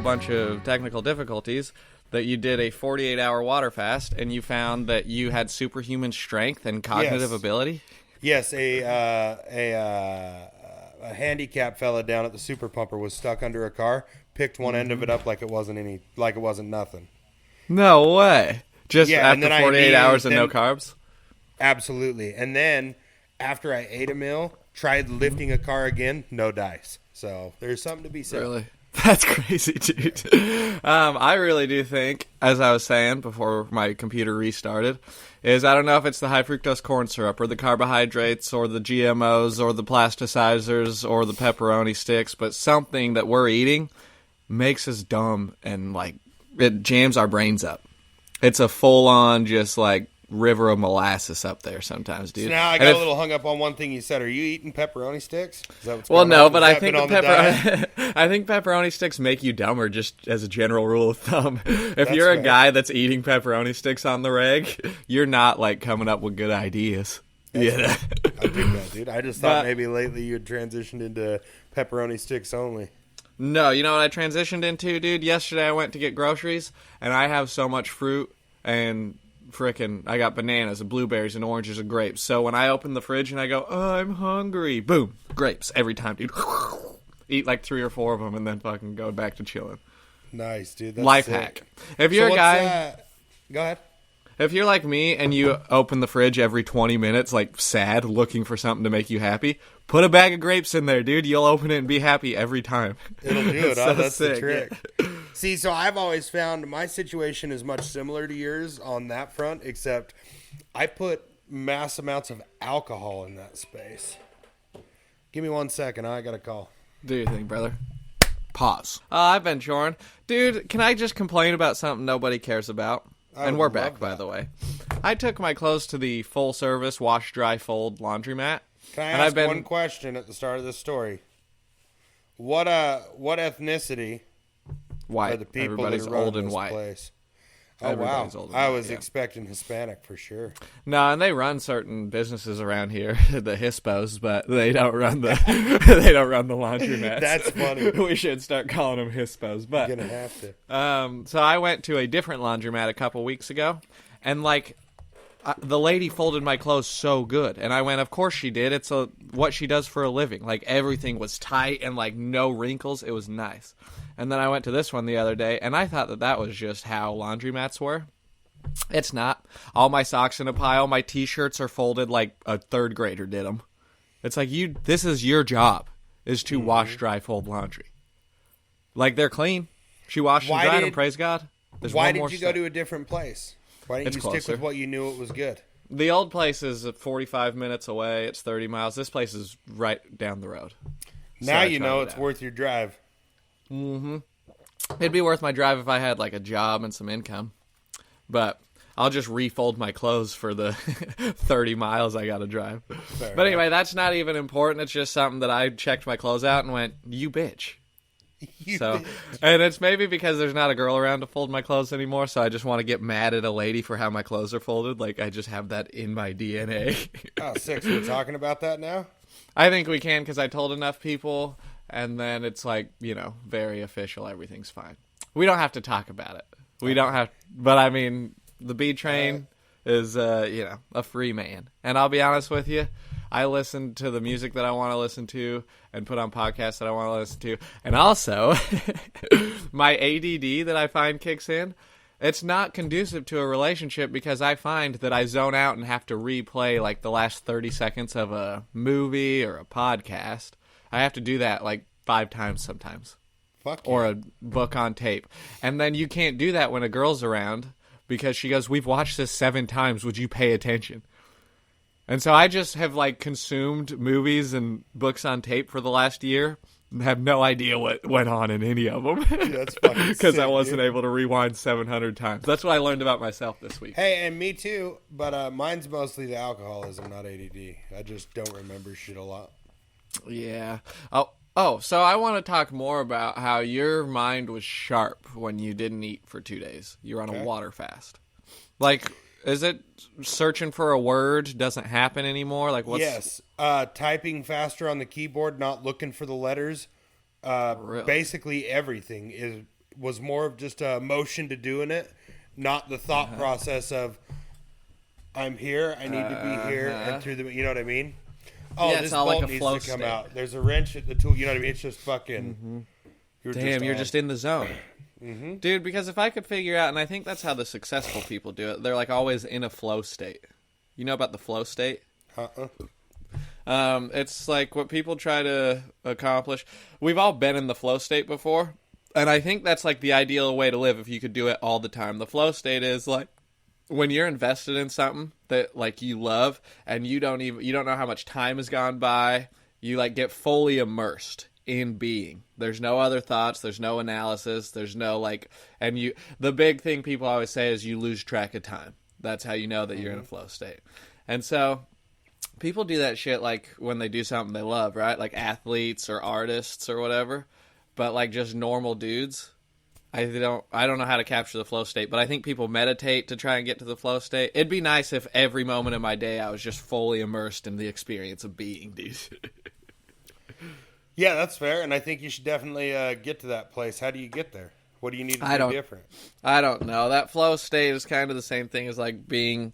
bunch of technical difficulties, that you did a 48-hour water fast, and you found that you had superhuman strength and cognitive ability? Yes, a handicapped fella down at the super pumper was stuck under a car, picked one end of it up like it wasn't nothing. No way. Just after 48 hours and no carbs? Absolutely. And then after I ate a meal, tried lifting a car again, no dice. So there's something to be said. Really? That's crazy, dude. I really do think, as I was saying before my computer restarted, is I don't know if it's the high fructose corn syrup or the carbohydrates or the GMOs or the plasticizers or the pepperoni sticks, but something that we're eating makes us dumb and, like, it jams our brains up. It's a full-on just, like, river of molasses up there sometimes, dude. So now I got a little hung up on one thing you said. Are you eating pepperoni sticks? Is that what's going on? But I think I think pepperoni sticks make you dumber just as a general rule of thumb. If you're a guy that's eating pepperoni sticks on the reg, you're not, like, coming up with good ideas. Yeah. I dig that, dude. I just thought maybe lately you had transitioned into pepperoni sticks only. No, you know what I transitioned into, dude? Yesterday I went to get groceries, and I have so much fruit and I got bananas and blueberries and oranges and grapes. So when I open the fridge and I go, oh, I'm hungry, boom, grapes every time, dude. Eat like 3 or 4 of them and then fucking go back to chilling. Nice, dude. That's life sick. hack. If you're a guy, go ahead. If you're like me and you open the fridge every 20 minutes, like sad, looking for something to make you happy, put a bag of grapes in there, dude. You'll open it and be happy every time. It'll do it. So That's sick. the trick. See, so I've always found my situation is much similar to yours on that front, except I put mass amounts of alcohol in that space. Give me 1 second. I got a call. Do your thing, brother. Pause. I've been choring. Dude, can I just complain about something nobody cares about? And we're back, by the way. I took my clothes to the full-service wash, dry, fold laundromat. Can I ask one question at the start of this story? What ethnicity white. are the people Everybody's that are old running and this white. place? Oh, Everybody's wow. old and I white, was expecting Hispanic for sure. No, and they run certain businesses around here, the Hispos, but they don't run the they don't run the laundromats. That's funny. We should start calling them Hispos. But You're gonna have to. So I went to a different laundromat a couple weeks ago, and like the lady folded my clothes so good, and I went, of course she did. It's what she does for a living. Like everything was tight and like no wrinkles. It was nice. And then I went to this one the other day, and I thought that was just how laundromats were. It's not. All my socks in a pile. My T-shirts are folded like a third grader did them. It's like, this is your job, is to wash, dry, fold laundry. Like, they're clean. She washed and dried them, praise God. Why did you go to a different place? Why didn't you closer. stick with what you knew it was good? The old place is 45 minutes away. It's 30 miles. This place is right down the road. Now you know it's worth your drive. Mm-hmm. It'd be worth my drive if I had like a job and some income. But I'll just refold my clothes for the 30 miles I got to drive. But anyway, that's not even important. It's just something that I checked my clothes out and went, you bitch. And it's maybe because there's not a girl around to fold my clothes anymore, so I just want to get mad at a lady for how my clothes are folded. Like, I just have that in my DNA. Oh, 6. We're talking about that now? I think we can because I told enough people, and then it's like, very official. Everything's fine. We don't have to talk about it. We don't have, but I mean, the B train is, a free man. And I'll be honest with you, I listen to the music that I want to listen to and put on podcasts that I want to listen to. And also, my ADD that I find kicks in. It's not conducive to a relationship because I find that I zone out and have to replay like the last 30 seconds of a movie or a podcast. I have to do that like 5 times sometimes. Fuck or yeah. a book on tape. And then you can't do that when a girl's around because she goes, we've watched this 7 times. Would you pay attention? And so I just have like consumed movies and books on tape for the last year and have no idea what went on in any of them. That's fucking because I wasn't able to rewind 700 times. That's what I learned about myself this week. Hey, and me too, but mine's mostly the alcoholism, not ADD. I just don't remember shit a lot. Yeah. Oh, so I want to talk more about how your mind was sharp when you didn't eat for 2 days. You're on a water fast. Like, is it searching for a word doesn't happen anymore? Like, what's... Yes. Typing faster on the keyboard, not looking for the letters. Really? Basically everything was more of just a motion to doing it, not the thought process of I'm here, I need to be here, and through the, you know what I mean? Oh, Yeah, this all bolt like a needs flow to come state. out. There's a wrench at the tool. You know what I mean? It's just fucking. You're just in the zone. Dude, because if I could figure out, and I think that's how the successful people do it, they're like always in a flow state. You know about the flow state? It's like what people try to accomplish. We've all been in the flow state before, and I think that's like the ideal way to live if you could do it all the time. The flow state is like when you're invested in something that like you love, and you don't know how much time has gone by. You like get fully immersed in being. There's no other thoughts, there's no analysis, there's no like, and the big thing people always say is you lose track of time. That's how you know that you're in a flow state. And so people do that shit like when they do something they love, right? Like athletes or artists or whatever. But like just normal dudes, I don't know how to capture the flow state, but I think people meditate to try and get to the flow state. It'd be nice if every moment of my day I was just fully immersed in the experience of being, dude. Yeah, that's fair, and I think you should definitely get to that place. How do you get there? What do you need to do different? I don't know. That flow state is kind of the same thing as like being...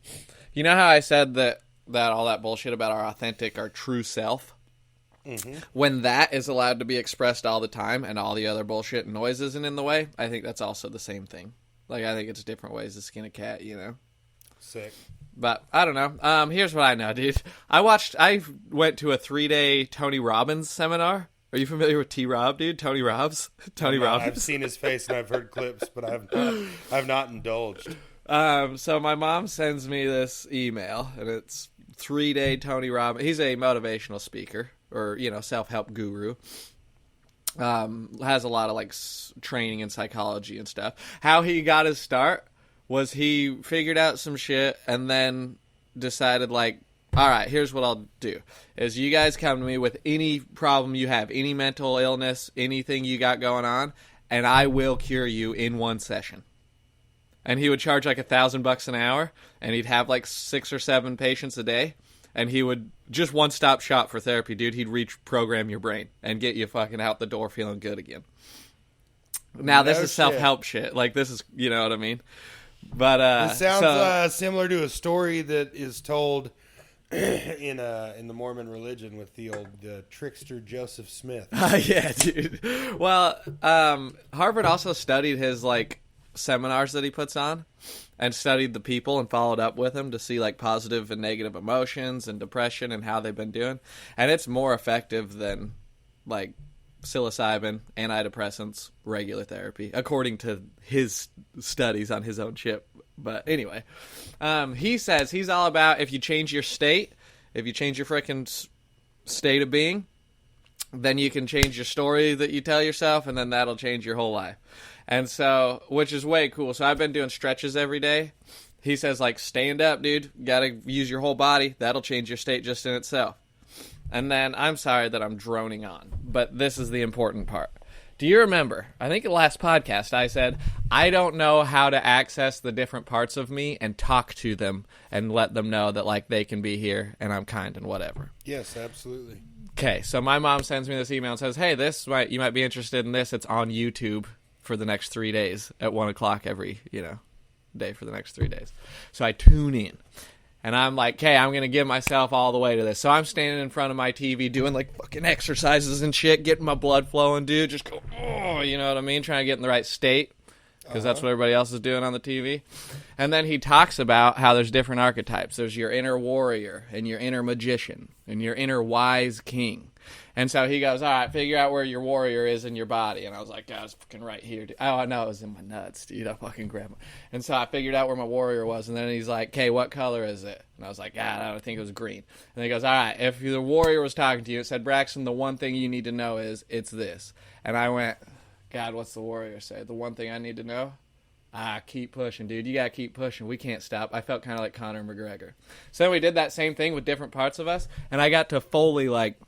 You know how I said that all that bullshit about our authentic, our true self? Mm-hmm. When that is allowed to be expressed all the time and all the other bullshit and noise isn't in the way, I think that's also the same thing. Like, I think it's different ways to skin a cat, you know? Sick. But, I don't know. Here's what I know, dude. I went to a 3-day Tony Robbins seminar. Are you familiar with T-Rob, dude? Tony Robbins? Tony Robbins? I've seen his face and I've heard clips, but I've not indulged. So my mom sends me this email, and it's 3-day Tony Robbins. He's a motivational speaker, or, you know, self-help guru. Has a lot of, like, training in psychology and stuff. How he got his start was he figured out some shit and then decided, like, all right, here's what I'll do, is you guys come to me with any problem you have, any mental illness, anything you got going on, and I will cure you in one session. And he would charge like $1,000 an hour, and he'd have like 6 or 7 patients a day, and he would just one-stop shop for therapy, dude. He'd reprogram your brain and get you fucking out the door feeling good again. Now, this is self-help shit. Like, this is, you know what I mean? But it sounds similar to a story that is told in the Mormon religion with the old trickster Joseph Smith. Yeah, dude. Well, Harvard also studied his like seminars that he puts on, and studied the people and followed up with them to see like positive and negative emotions and depression and how they've been doing. And it's more effective than like psilocybin, antidepressants, regular therapy, according to his studies on his own ship. But anyway, he says he's all about if you change your state, if you change your frickin' state of being, then you can change your story that you tell yourself, and then that'll change your whole life. And so, which is way cool. So I've been doing stretches every day. He says, like, stand up, dude. Got to use your whole body. That'll change your state just in itself. And then, I'm sorry that I'm droning on, but this is the important part. Do you remember, I think in the last podcast I said, I don't know how to access the different parts of me and talk to them and let them know that, like, they can be here and I'm kind and whatever. Yes, absolutely. Okay, so my mom sends me this email and says, hey, you might be interested in this. It's on YouTube for the next 3 days at 1 o'clock every, day for the next 3 days. So I tune in. And I'm like, okay, I'm going to give myself all the way to this. So I'm standing in front of my TV doing, like, fucking exercises and shit, getting my blood flowing, dude. Just go, oh, you know what I mean? Trying to get in the right state, because that's what everybody else is doing on the TV. And then he talks about how there's different archetypes. There's your inner warrior and your inner magician and your inner wise king. And so he goes, all right, figure out where your warrior is in your body. And I was like, God, it's fucking right here, dude. Oh, no, it was in my nuts, dude. I fucking grabbed it. And so I figured out where my warrior was. And then he's like, okay, what color is it? And I was like, God, I don't think it was green. And then he goes, all right, if the warrior was talking to you, it said, Braxton, the one thing you need to know is it's this. And I went, God, what's the warrior say? The one thing I need to know? Keep pushing, dude. You got to keep pushing. We can't stop. I felt kind of like Conor McGregor. So we did that same thing with different parts of us. And I got to fully, like,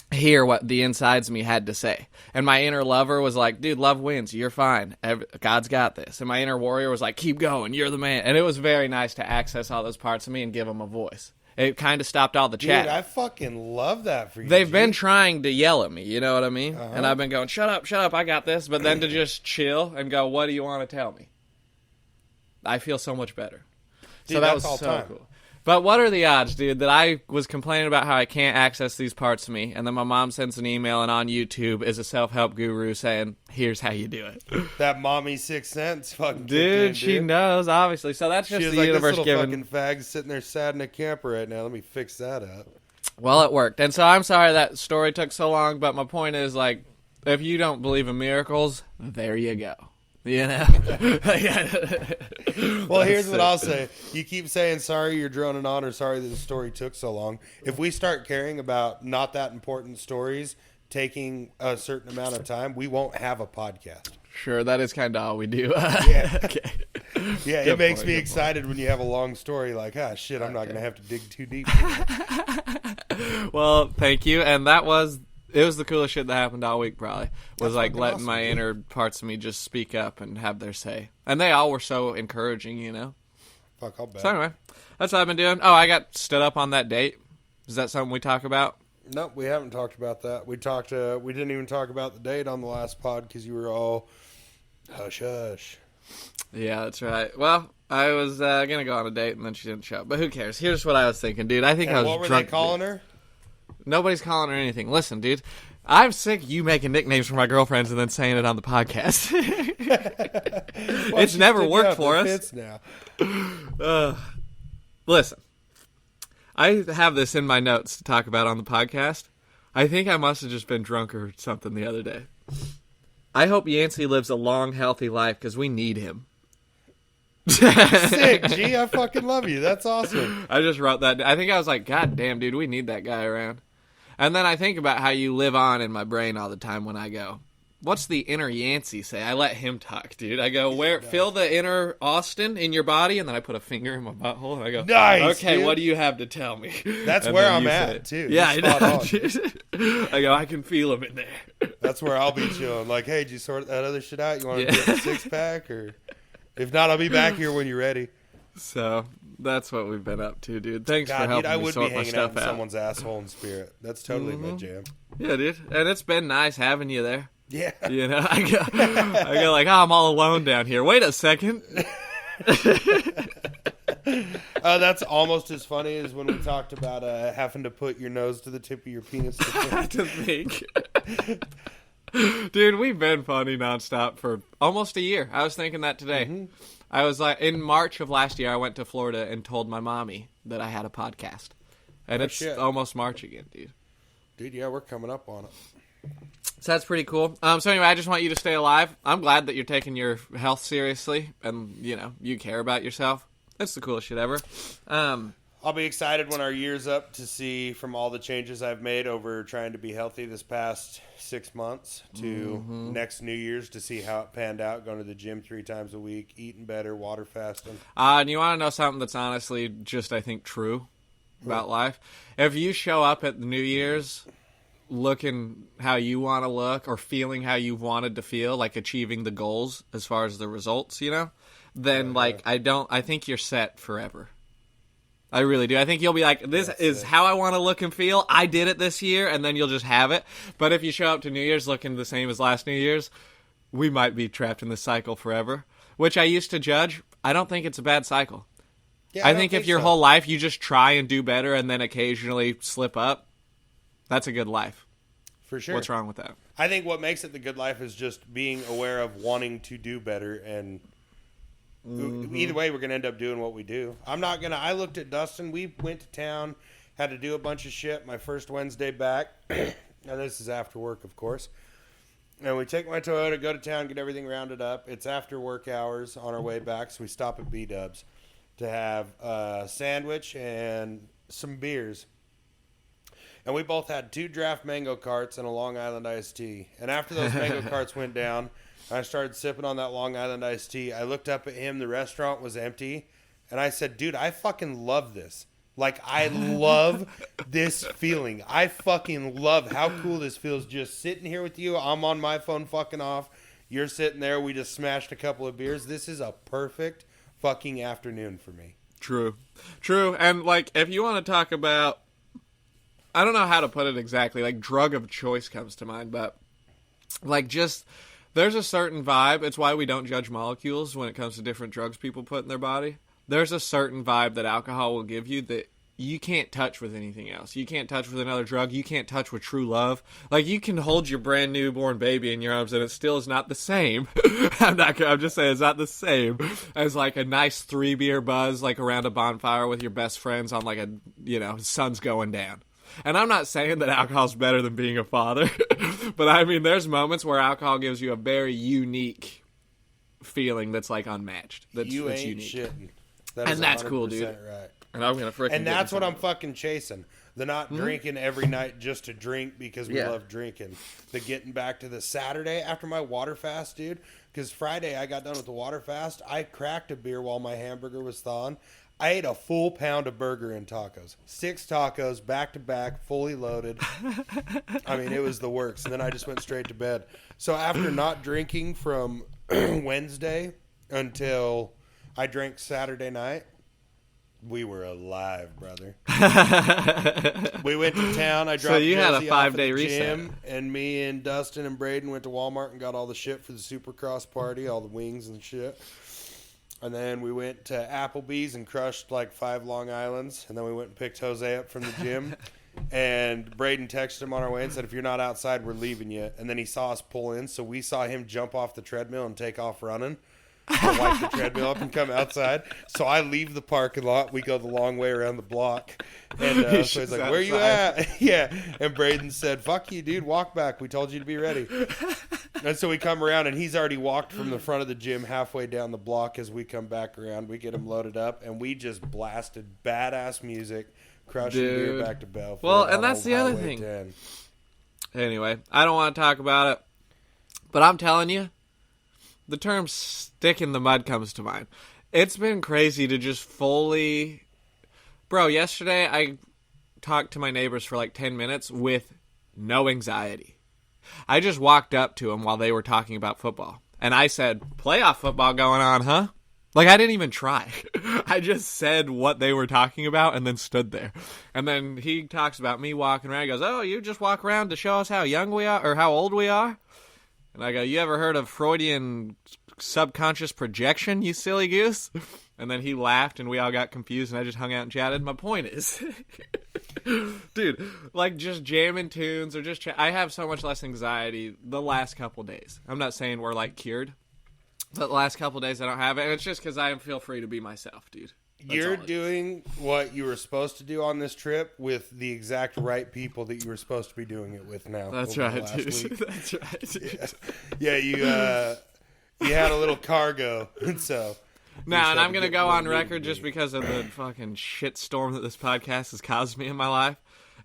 hear what the insides of me had to say. And my inner lover was like, dude, love wins. You're fine. God's got this. And my inner warrior was like, keep going. You're the man. And it was very nice to access all those parts of me and give them a voice. it kind of stopped all the Dude, chat. I fucking love that for you. They've G. been trying to yell at me, you know what I mean? And I've been going, shut up, I got this. But then to just chill and go, what do you want to tell me? I feel so much better. Dude, so that was all so time. cool. But what are the odds, dude, that I was complaining about how I can't access these parts of me, and then my mom sends an email, and on YouTube is a self-help guru saying, here's how you do it. That mommy 6 cents fucking kicked Dude, in, she knows, obviously. So that's just She was the like, universe this little giving... fucking fag sitting there sad in a camper right now. Let me fix that up. Well, it worked. And so I'm sorry that story took so long, but my point is, like, if you don't believe in miracles, there you go. You know? Well, here's what I'll say. You keep saying sorry you're droning on or sorry that the story took so long. If we start caring about not that important stories taking a certain amount of time, we won't have a podcast. Sure, that is kind of all we do. Yeah. Okay. Yeah, Good it makes point, me good excited when you have a long story like, shit, I'm not going to have to dig too deep. Well, thank you. And it was the coolest shit that happened all week, probably. Was That's like fucking letting awesome, my dude. inner parts of me just speak up and have their say. And they all were so encouraging, you know? Fuck, I'll bet. So anyway, that's what I've been doing. Oh, I got stood up on that date. Is that something we talk about? Nope, we haven't talked about that. We didn't even talk about the date on the last pod because you were all hush hush. Yeah, that's right. Well, I was going to go on a date and then she didn't show up. But who cares? Here's what I was thinking, dude. I think I And was what were drunk. they calling her? Nobody's calling her anything. Listen, dude. I'm sick of you making nicknames for my girlfriends and then saying it on the podcast. It's never worked for us. Now. Listen, I have this in my notes to talk about on the podcast. I think I must have just been drunk or something the other day. I hope Yancey lives a long, healthy life because we need him. Sick, G. I fucking love you. That's awesome. I just wrote that. I think I was like, God damn, dude, we need that guy around. And then I think about how you live on in my brain all the time when I go, what's the inner Yancey say? I let him talk, dude. I go, feel the inner Austin in your body, and then I put a finger in my butthole, and I go, Nice, okay, dude. what do you have to tell me? That's And where then I'm you say at, it. too. Yeah, I You're know, spot on. dude. I go, I can feel him in there. That's where I'll be chilling. Like, hey, did you sort that other shit out? You want to get a 6-pack? Or if not, I'll be back here when you're ready. So that's what we've been up to, dude. Thanks for God, helping dude, I me would be sort my hanging out stuff in out. someone's asshole in spirit. That's totally my jam. Yeah, dude. And it's been nice having you there. Yeah. You know, I go like, I'm all alone down here. Wait a second. That's almost as funny as when we talked about having to put your nose to the tip of your penis. To think. Dude, we've been funny nonstop for almost a year. I was thinking that today. Mm-hmm. I was like, in March of last year, I went to Florida and told my mommy that I had a podcast. And it's shit. almost March again, dude. Dude, yeah, we're coming up on it. So that's pretty cool. So anyway, I just want you to stay alive. I'm glad that you're taking your health seriously and, you know, you care about yourself. That's the coolest shit ever. I'll be excited when our year's up to see from all the changes I've made over trying to be healthy this past 6 months to next New Year's to see how it panned out, going to the gym 3 times a week, eating better, water fasting. And you want to know something that's honestly just, I think, true about life? If you show up at the New Year's looking how you want to look or feeling how you wanted to feel, like achieving the goals as far as the results, you know, then I think you're set forever. I really do. I think you'll be like, this is how I want to look and feel. I did it this year, and then you'll just have it. But if you show up to New Year's looking the same as last New Year's, we might be trapped in this cycle forever, which I used to judge. I don't think it's a bad cycle. Yeah, I think if your so. whole life you just try and do better and then occasionally slip up, that's a good life. For sure. What's wrong with that? I think what makes it the good life is just being aware of wanting to do better, and either way, we're going to end up doing what we do. I looked at Dustin. We went to town, had to do a bunch of shit my first Wednesday back. And this is after work, of course. And we take my Toyota, go to town, get everything rounded up. It's after work hours on our way back, so we stop at B-Dubs to have a sandwich and some beers. And we both had 2 draft mango carts and a Long Island iced tea. And after those mango carts went down, I started sipping on that Long Island iced tea. I looked up at him. The restaurant was empty. And I said, dude, I fucking love this. Like, I love this feeling. I fucking love how cool this feels just sitting here with you. I'm on my phone fucking off. You're sitting there. We just smashed a couple of beers. This is a perfect fucking afternoon for me. True. And, like, if you want to talk about, I don't know how to put it exactly, like, drug of choice comes to mind, but, like, just, there's a certain vibe. It's why we don't judge molecules when it comes to different drugs people put in their body. There's a certain vibe that alcohol will give you that you can't touch with anything else. You can't touch with another drug. You can't touch with true love. Like, you can hold your brand newborn baby in your arms and it still is not the same. I'm just saying it's not the same as, like, a nice 3-beer buzz, like, around a bonfire with your best friends on, like, sun's going down. And I'm not saying that alcohol's better than being a father, but I mean, there's moments where alcohol gives you a very unique feeling that's, like, unmatched. That's unique. Shitting. And that's cool, dude. Right. And I'm gonna freaking. And that's what I'm fucking chasing. The not drinking every night just to drink because we love drinking. The getting back to the Saturday after my water fast, dude. Because Friday I got done with the water fast. I cracked a beer while my hamburger was thawing. I ate a full pound of burger and tacos. 6 tacos, back to back, fully loaded. I mean, it was the works. And then I just went straight to bed. So after not drinking from Wednesday until I drank Saturday night, we were alive, brother. We went to town. I dropped so you had a Josie 5-day off at the reset. gym, and me and Dustin and Braden went to Walmart and got all the shit for the Supercross party, all the wings and shit. And then we went to Applebee's and crushed like 5 Long Islands. And then we went and picked Jose up from the gym. And Braden texted him on our way and said, if you're not outside, we're leaving you. And then he saw us pull in, so we saw him jump off the treadmill and take off running. To wipe the treadmill up and come outside. So I leave the parking lot. We go the long way around the block. And so he's like, where you at? Yeah. And Braden said, fuck you, dude. Walk back. We told you to be ready. And so we come around, and he's already walked from the front of the gym halfway down the block. As we come back around, we get him loaded up, and we just blasted badass music, crushing beer back to Belfort. Well, and that's the other thing. 10. Anyway, I don't want to talk about it, but I'm telling you, the term stick in the mud comes to mind. It's been crazy to just fully... Bro, yesterday I talked to my neighbors for like 10 minutes with no anxiety. I just walked up to them while they were talking about football. And I said, playoff football going on, huh? Like, I didn't even try. I just said what they were talking about and then stood there. And then he talks about me walking around. He goes, oh, you just walk around to show us how young we are or how old we are? And I go, you ever heard of Freudian subconscious projection, you silly goose? And then he laughed, and we all got confused, and I just hung out and chatted. My point is, dude, like just jamming tunes or just I have so much less anxiety the last couple days. I'm not saying we're, like, cured, but the last couple days I don't have it, and it's just because I feel free to be myself, dude. You're doing what you were supposed to do on this trip with the exact right people that you were supposed to be doing it with now. That's right, dude. That's right, dude. Yeah, you had a little cargo, and so... Now, and I'm going to go on record just because of the fucking shitstorm that this podcast has caused me in my life,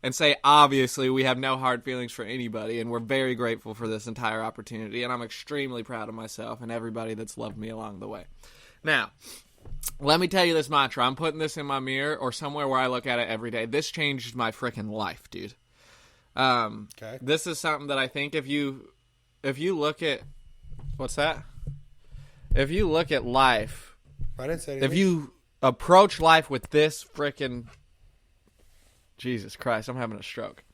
and say, obviously, we have no hard feelings for anybody, and we're very grateful for this entire opportunity, and I'm extremely proud of myself and everybody that's loved me along the way. Now... let me tell you this mantra. I'm putting this in my mirror or somewhere where I look at it every day. This changed my freaking life, dude. Okay. This is something that I think if you look at... what's that? If you look at life... I didn't say anything. If you approach life with this freaking... Jesus Christ, I'm having a stroke.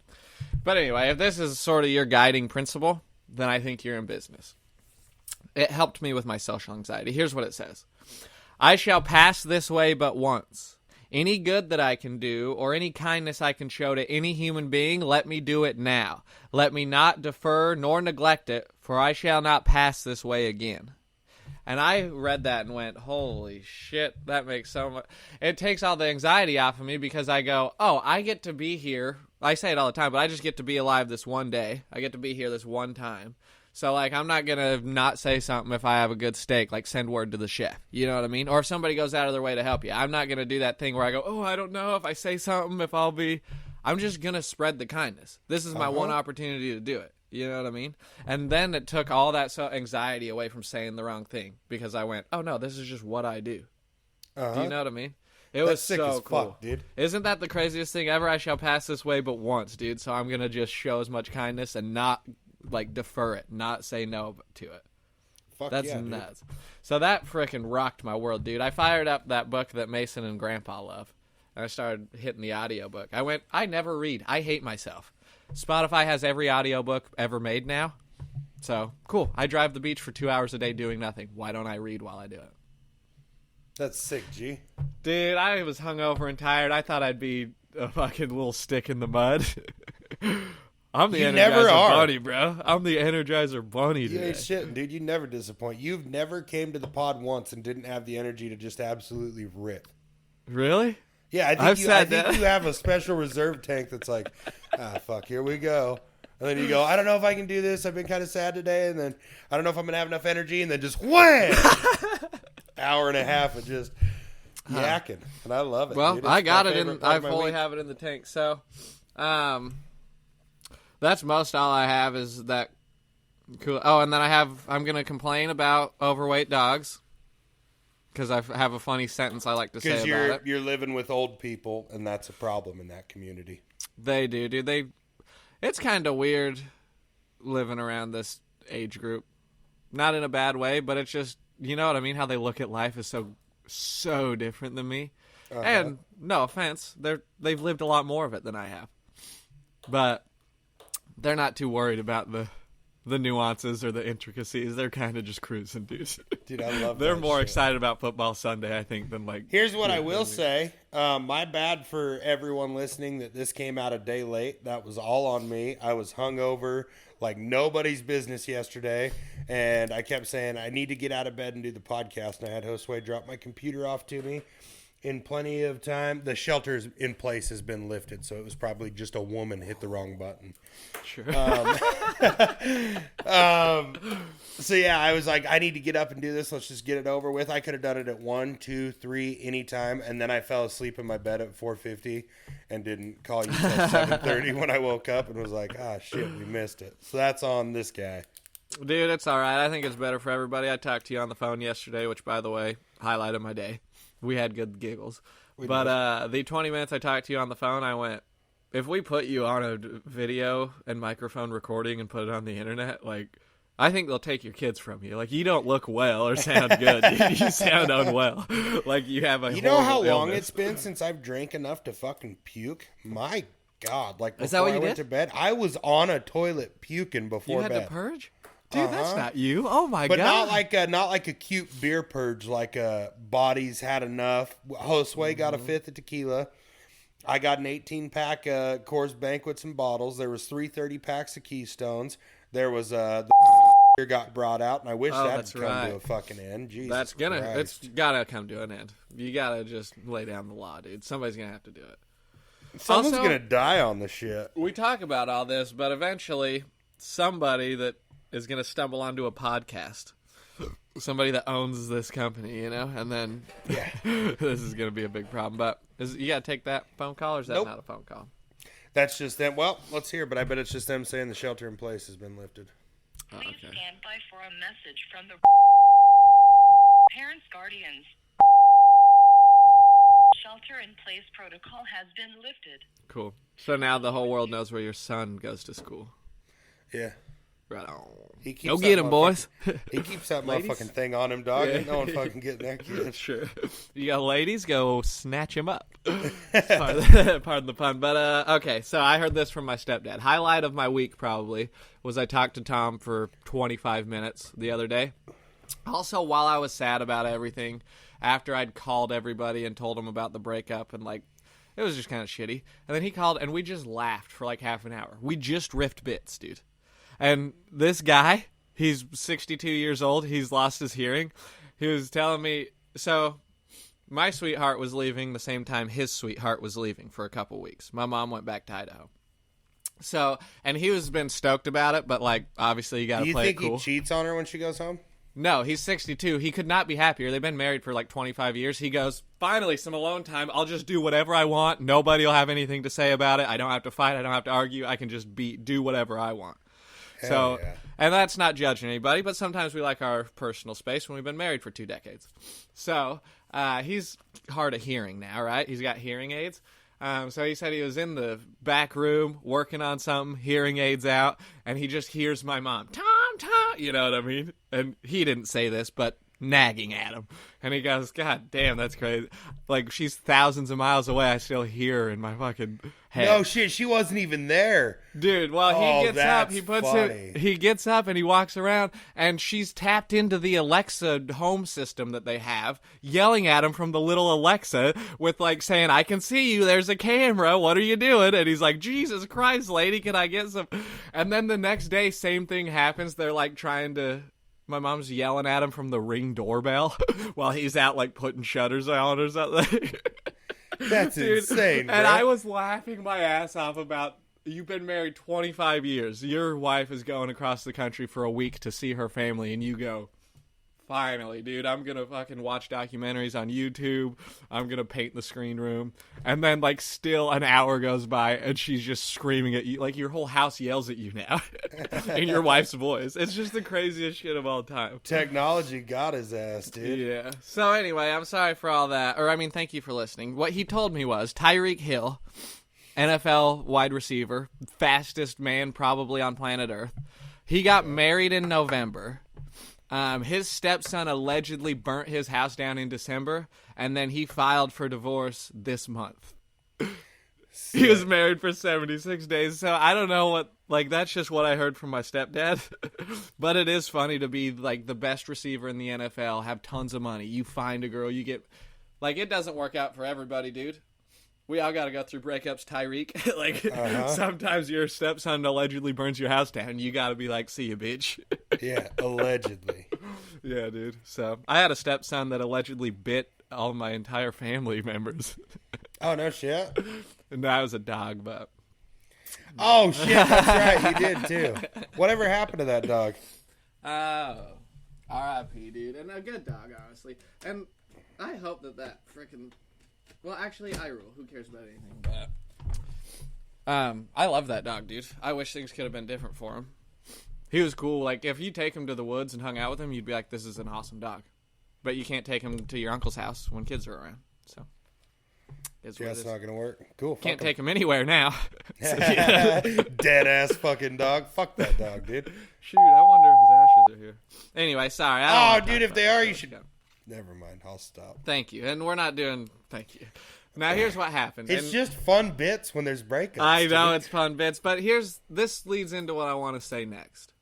But anyway, if this is sort of your guiding principle, then I think you're in business. It helped me with my social anxiety. Here's what it says. I shall pass this way but once. Any good that I can do, or any kindness I can show to any human being, let me do it now. Let me not defer nor neglect it, for I shall not pass this way again. And I read that and went, holy shit, that makes so much... It takes all the anxiety off of me because I go, oh, I get to be here. I say it all the time, but I just get to be alive this one day. I get to be here this one time. So, like, I'm not going to not say something if I have a good steak, like send word to the chef. You know what I mean? Or if somebody goes out of their way to help you. I'm not going to do that thing where I go, oh, I don't know if I say something, if I'll be... I'm just going to spread the kindness. This is my one opportunity to do it. You know what I mean? And then it took all that anxiety away from saying the wrong thing because I went, oh, no, this is just what I do. Do you know what I mean? It was sick so as cool. Fuck, dude. Isn't that the craziest thing ever? I shall pass this way but once, dude. So I'm going to just show as much kindness and not... like, defer it, not say no to it. Fuck That's yeah, nuts. So that frickin' rocked my world, dude. I fired up that book that Mason and Grandpa love, and I started hitting the audiobook. I never read. I hate myself. Spotify has every audiobook ever made now. So, cool. I drive the beach for 2 hours a day doing nothing. Why don't I read while I do it? That's sick, G. Dude, I was hungover and tired. I thought I'd be a fucking little stick in the mud. I'm the Energizer Bunny, bro. I'm the Energizer Bunny today. You ain't shitting, dude. You never disappoint. You've never came to the pod once and didn't have the energy to just absolutely rip. Really? Yeah, I think you have a special reserve tank that's like, fuck, here we go. And then you go, I don't know if I can do this. I've been kind of sad today. And then I don't know if I'm going to have enough energy. And then just wham! Hour and a half of just yakking. And I love it. Well, dude. I got it in. I fully have it in the tank. So, that's most all I have is that cool. Oh, and then I'm going to complain about overweight dogs because I have a funny sentence I like to say about it. Because you're living with old people, and that's a problem in that community. They do, dude. It's kind of weird living around this age group. Not in a bad way, but it's just, you know what I mean? How they look at life is so different than me. Uh-huh. And no offense, they've lived a lot more of it than I have. But they're not too worried about the nuances or the intricacies. They're kind of just cruising, dude. Dude, I love They're that more shit. excited about football Sunday, I think, than like... Here's what I will say. My bad for everyone listening that this came out a day late. That was all on me. I was hungover like nobody's business yesterday, and I kept saying, I need to get out of bed and do the podcast, and I had Josue drop my computer off to me in plenty of time. The shelter in place has been lifted, so it was probably just a woman hit the wrong button. Sure. So yeah, I was like, I need to get up and do this. Let's just get it over with. I could have done it at 1, 2, 3, anytime. And then I fell asleep in my bed at 4:50 and didn't call you until 7:30 when I woke up and was like, shit, we missed it. So that's on this guy. Dude, it's all right. I think it's better for everybody. I talked to you on the phone yesterday, which, by the way, highlighted my day. We had good giggles. But the 20 minutes I talked to you on the phone, I went, if we put you on a video and microphone recording and put it on the internet, like, I think they'll take your kids from you. Like, you don't look well or sound good. You sound unwell. Like, you have a You know how horrible long illness. it's been since I've drank enough to fucking puke? My God. Like, Is that before what I you went did? to bed, I was on a toilet puking before You had bed. to purge? Dude, that's not you. Oh, my But God. not like a cute beer purge, like Body's had enough. Josue got a fifth of tequila. I got an 18-pack Coors Banquets and bottles. There was 3 30-packs of Keystones. There was the beer got brought out, and I wish that had come to a fucking end. Jesus Christ. It's gotta come to an end. You gotta just lay down the law, dude. Somebody's gonna have to do it. Someone's Also, gonna die on the shit. We talk about all this, but eventually somebody that is going to stumble onto a podcast. Somebody that owns this company, you know? And then this is going to be a big problem. But you got to take that phone call, or is that not a phone call? That's just them. Well, let's hear, but I bet it's just them saying the shelter in place has been lifted. Oh, okay. Please stand by for a message from the parents, guardians. Shelter in place protocol has been lifted. Cool. So now the whole world knows where your son goes to school. Yeah. Right on. Go get him, boys. He keeps that Ladies? motherfucking thing on him, dog. Ain't no one fucking getting that kid. Sure. You got ladies, go snatch him up. Pardon the pun. But, okay, so I heard this from my stepdad. Highlight of my week, probably, was I talked to Tom for 25 minutes the other day. Also, while I was sad about everything, after I'd called everybody and told them about the breakup and, like, it was just kind of shitty. And then he called, and we just laughed for, like, half an hour. We just riffed bits, dude. And this guy, he's 62 years old. He's lost his hearing. He was telling me, so my sweetheart was leaving the same time his sweetheart was leaving for a couple weeks. My mom went back to Idaho. So, and he was been stoked about it, but, like, obviously you got to play it cool. Do you think he cheats on her when she goes home? No, he's 62. He could not be happier. They've been married for, like, 25 years. He goes, finally, some alone time. I'll just do whatever I want. Nobody will have anything to say about it. I don't have to fight. I don't have to argue. I can just do whatever I want. Hell yeah. And that's not judging anybody, but sometimes we like our personal space when we've been married for 2 decades. So, he's hard of hearing now, right? He's got hearing aids. So he said he was in the back room working on something, hearing aids out, and he just hears my mom, Tom, Tom, you know what I mean? And he didn't say this, but nagging at him. And he goes, God damn, that's crazy. Like, she's thousands of miles away. I still hear her in my fucking head. No shit, she wasn't even there. Dude, well, he gets up, he puts funny. it, he gets up and he walks around, and she's tapped into the Alexa home system that they have, yelling at him from the little Alexa with, like, saying, I can see you, there's a camera, what are you doing? And he's like, Jesus Christ, lady, can I get some? And then the next day, same thing happens. They're, like, trying to... My mom's yelling at him from the Ring doorbell while he's out, like, putting shutters on or something. That's insane, bro. And I was laughing my ass off about, you've been married 25 years. Your wife is going across the country for a week to see her family, and you go, finally, dude, I'm going to fucking watch documentaries on YouTube. I'm going to paint the screen room. And then, like, still an hour goes by, and she's just screaming at you. Like, your whole house yells at you now in your wife's voice. It's just the craziest shit of all time. Technology got his ass, dude. Yeah. So, anyway, I'm sorry for all that. Or, I mean, thank you for listening. What he told me was Tyreek Hill, NFL wide receiver, fastest man probably on planet Earth. He got married in November. His stepson allegedly burnt his house down in December, and then he filed for divorce this month. He was married for 76 days, so I don't know what, like, that's just what I heard from my stepdad. But it is funny to be, like, the best receiver in the NFL, have tons of money. You find a girl, you get, like, it doesn't work out for everybody, dude. We all got to go through breakups, Tyreek. Like, sometimes your stepson allegedly burns your house down. You got to be like, see you, bitch. Yeah, allegedly. Yeah, dude. So, I had a stepson that allegedly bit all my entire family members. Oh, no shit? And that was a dog, but... Oh, shit, that's right. You did, too. Whatever happened to that dog? Oh. R.I.P., dude. And a good dog, honestly. And I hope that freaking... Well, actually, I rule. Who cares about anything? But I love that dog, dude. I wish things could have been different for him. He was cool. Like, if you take him to the woods and hung out with him, you'd be like, this is an awesome dog. But you can't take him to your uncle's house when kids are around. So, That's not going to work. Cool. Can't take him anywhere now. Dead-ass fucking dog. Fuck that dog, dude. Shoot, I wonder if his ashes are here. Anyway, sorry. Oh, dude, if they are, you should... Never mind. I'll stop. Thank you. And we're not doing... Thank you. Now, here's what happened. It's just fun bits when there's breakups. I know, it's fun bits. But this leads into what I want to say next.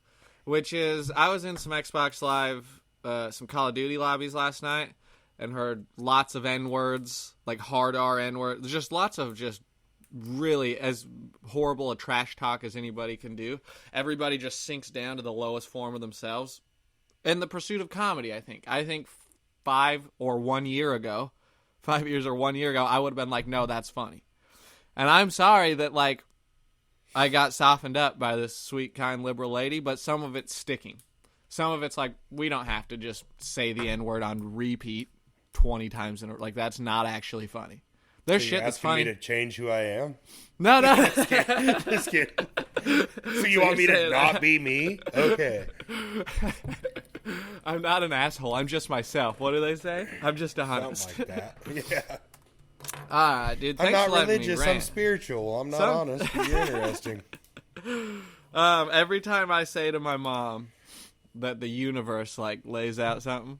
Which is, I was in some Xbox Live, some Call of Duty lobbies last night, and heard lots of N-words, like hard R N-words. Just lots of just really as horrible a trash talk as anybody can do. Everybody just sinks down to the lowest form of themselves. In the pursuit of comedy, I think. I think 5 years or 1 year ago, I would have been like, no, that's funny. And I'm sorry that, like, I got softened up by this sweet, kind, liberal lady, but some of it's sticking. Some of it's like, we don't have to just say the N-word on repeat 20 times in a row. Like, that's not actually funny. There's shit that's funny. Me to change who I am? No. Just kidding. So you want me to not be me? Okay. I'm not an asshole. I'm just myself. What do they say? I'm just a honest. Something like that. Yeah. All right, dude. I'm Thanks not for religious. Me I'm spiritual. I'm not honest. But you're interesting. Every time I say to my mom that the universe, like, lays out something,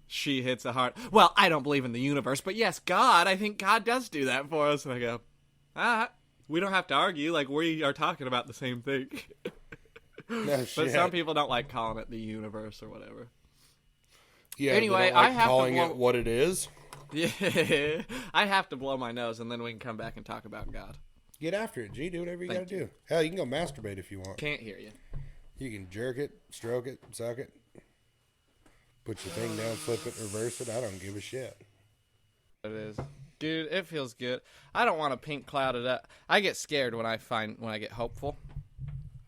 she hits a hard... Well, I don't believe in the universe, but yes, God, I think God does do that for us. And I go, we don't have to argue. Like, we are talking about the same thing. No shit. But some people don't like calling it the universe or whatever. Yeah, anyway, I have calling to blow... it what it is. Yeah, I have to blow my nose, and then we can come back and talk about God. Get after it, G. Do whatever you got to do. Hell, you can go masturbate if you want. Can't hear you. You can jerk it, stroke it, suck it. Put your thing down, flip it, reverse it. I don't give a shit. It is. Dude, it feels good. I don't want to pink cloud it up. I get scared when I get hopeful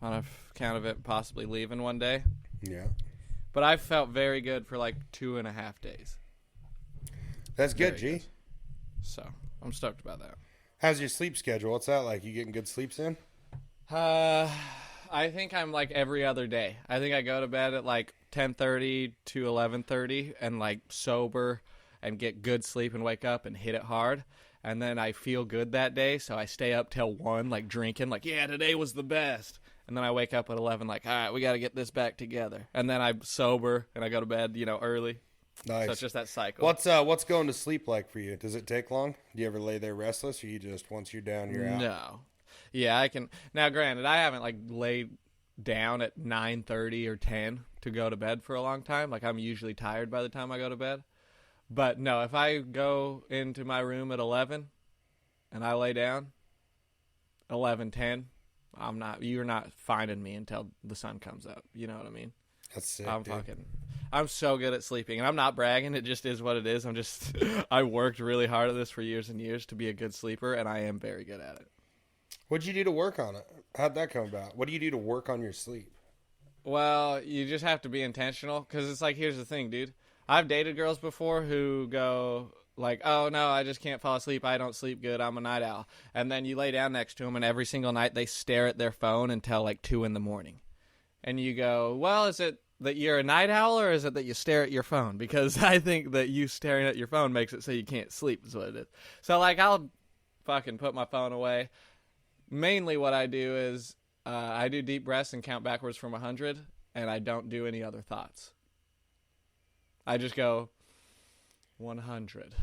on account of it possibly leaving one day. Yeah. But I felt very good for like 2.5 days. That's good, G. Good. So, I'm stoked about that. How's your sleep schedule? What's that like? You getting good sleeps in? I think I'm like every other day. I think I go to bed at like 10:30 to 11:30 and like sober and get good sleep and wake up and hit it hard. And then I feel good that day, so I stay up till 1, like drinking, like, yeah, today was the best. And then I wake up at 11 like, all right, we got to get this back together. And then I'm sober and I go to bed, early. Nice. So it's just that cycle. What's going to sleep like for you? Does it take long? Do you ever lay there restless, or you just, once you're down, you're out? No. Yeah, I can. Now, granted, I haven't laid down at 9:30 or 10 to go to bed for a long time. I'm usually tired by the time I go to bed. But no, if I go into my room at 11 and I lay down 11:10, you're not finding me until the sun comes up. You know what I mean? That's sick, I'm so good at sleeping, and I'm not bragging. It just is what it is. I worked really hard at this for years and years to be a good sleeper, and I am very good at it. What'd you do to work on it? How'd that come about? What do you do to work on your sleep? Well, you just have to be intentional, because it's here's the thing, dude. I've dated girls before who go oh, no, I just can't fall asleep. I don't sleep good. I'm a night owl. And then you lay down next to them, and every single night they stare at their phone until 2 in the morning. And you go, well, is it that you're a night owl, or is it that you stare at your phone? Because I think that you staring at your phone makes it so you can't sleep is what it is. So, I'll fucking put my phone away. Mainly what I do is I do deep breaths and count backwards from 100, and I don't do any other thoughts. I just go 100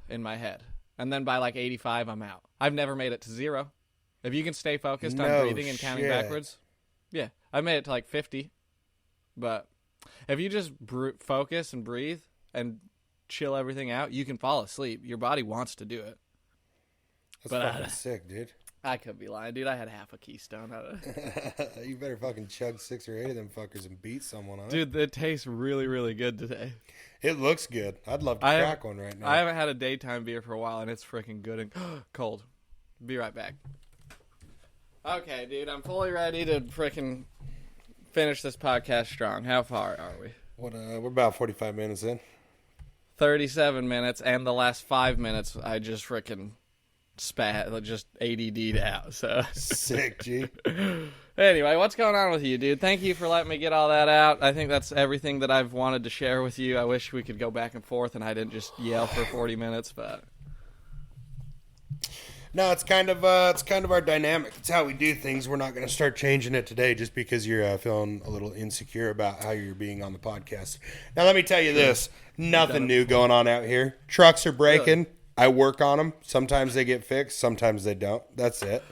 in my head. And then by 85, I'm out. I've never made it to 0. If you can stay focused on breathing and counting backwards, yeah. I made it to 50. But if you just focus and breathe and chill everything out, you can fall asleep. Your body wants to do it. That's fucking sick, dude. I could be lying, dude. I had half a Keystone. You better fucking chug 6 or 8 of them fuckers and beat someone on it. Dude, it tastes really, really good today. It looks good. I'd love to crack one right now. I haven't had a daytime beer for a while, and it's freaking good and cold. Be right back. Okay, dude. I'm fully ready to freaking finish this podcast strong. How far are we? We're about 45 minutes in. 37 minutes, and the last 5 minutes, I just freaking just ADD'd out. So sick, G. Anyway, what's going on with you, dude? Thank you for letting me get all that out. I think that's everything that I've wanted to share with you. I wish we could go back and forth and I didn't just yell for 40 minutes, but no, it's kind of our dynamic. It's how we do things. We're not going to start changing it today just because you're feeling a little insecure about how you're being on the podcast. Now, let me tell you this. Nothing new going on out here. Trucks are breaking. Really? I work on them. Sometimes they get fixed. Sometimes they don't. That's it.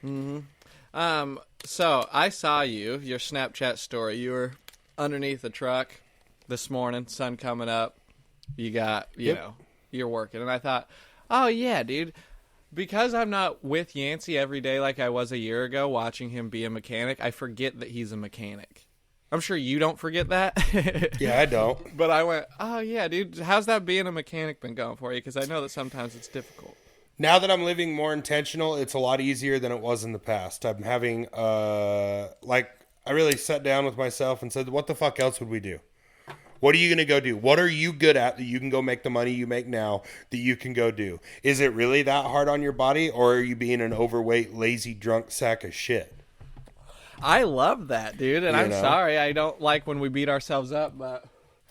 Mm-hmm. So I saw your Snapchat story. You were underneath the truck this morning, sun coming up. You got, you're working. And I thought, oh, yeah, dude. Because I'm not with Yancey every day like I was a year ago watching him be a mechanic, I forget that he's a mechanic. I'm sure you don't forget that. Yeah, I don't. But I went, oh, yeah, dude, how's that being a mechanic been going for you? Because I know that sometimes it's difficult. Now that I'm living more intentional, it's a lot easier than it was in the past. I'm having, I really sat down with myself and said, what the fuck else would we do? What are you going to go do? What are you good at that you can go make the money you make now that you can go do? Is it really that hard on your body, or are you being an overweight, lazy, drunk sack of shit? I love that, dude, and I'm sorry. I don't like when we beat ourselves up, but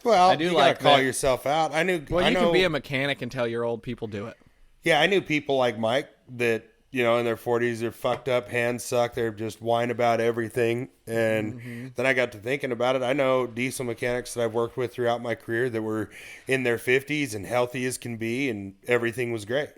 well, I do you like gotta call yourself out. I knew. Well, you can be a mechanic and tell your old people do it. Yeah, I knew people like Mike that, in their 40s, they're fucked up, hands suck, they're just whine about everything. And then I got to thinking about it. I know diesel mechanics that I've worked with throughout my career that were in their 50s and healthy as can be, and everything was great.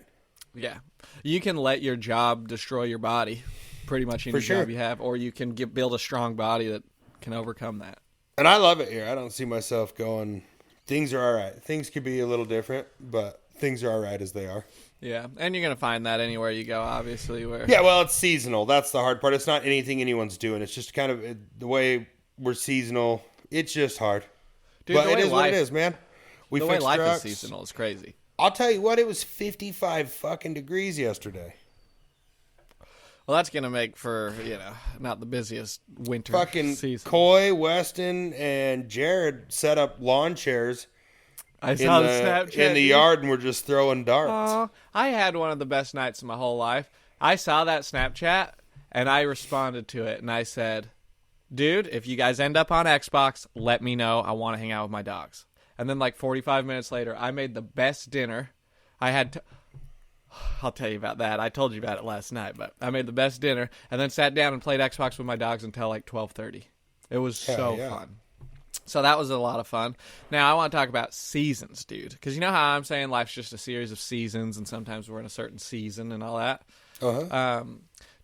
Yeah. You can let your job destroy your body, pretty much any job you have, or you can build a strong body that can overcome that. And I love it here. I don't see myself going, things are all right. Things could be a little different, but things are all right as they are. Yeah, and you're going to find that anywhere you go, obviously. Yeah, well, it's seasonal. That's the hard part. It's not anything anyone's doing. It's just kind of the way we're seasonal. It's just hard. Dude, but it is what it is, man. The way life is seasonal is crazy. I'll tell you what, it was 55 fucking degrees yesterday. Well, that's going to make for, not the busiest winter fucking season. Coy, Weston, and Jared set up lawn chairs. I saw the Snapchat in the yard, and we're just throwing darts. I had one of the best nights of my whole life. I saw that Snapchat, and I responded to it, and I said, dude, if you guys end up on Xbox, let me know. I want to hang out with my dogs. And then 45 minutes later, I made the best dinner. I had I'll tell you about that. I told you about it last night, but I made the best dinner and then sat down and played Xbox with my dogs until like 12:30. It was so fun. So that was a lot of fun. Now I want to talk about seasons, dude, because you know how I'm saying life's just a series of seasons, and sometimes we're in a certain season and all that.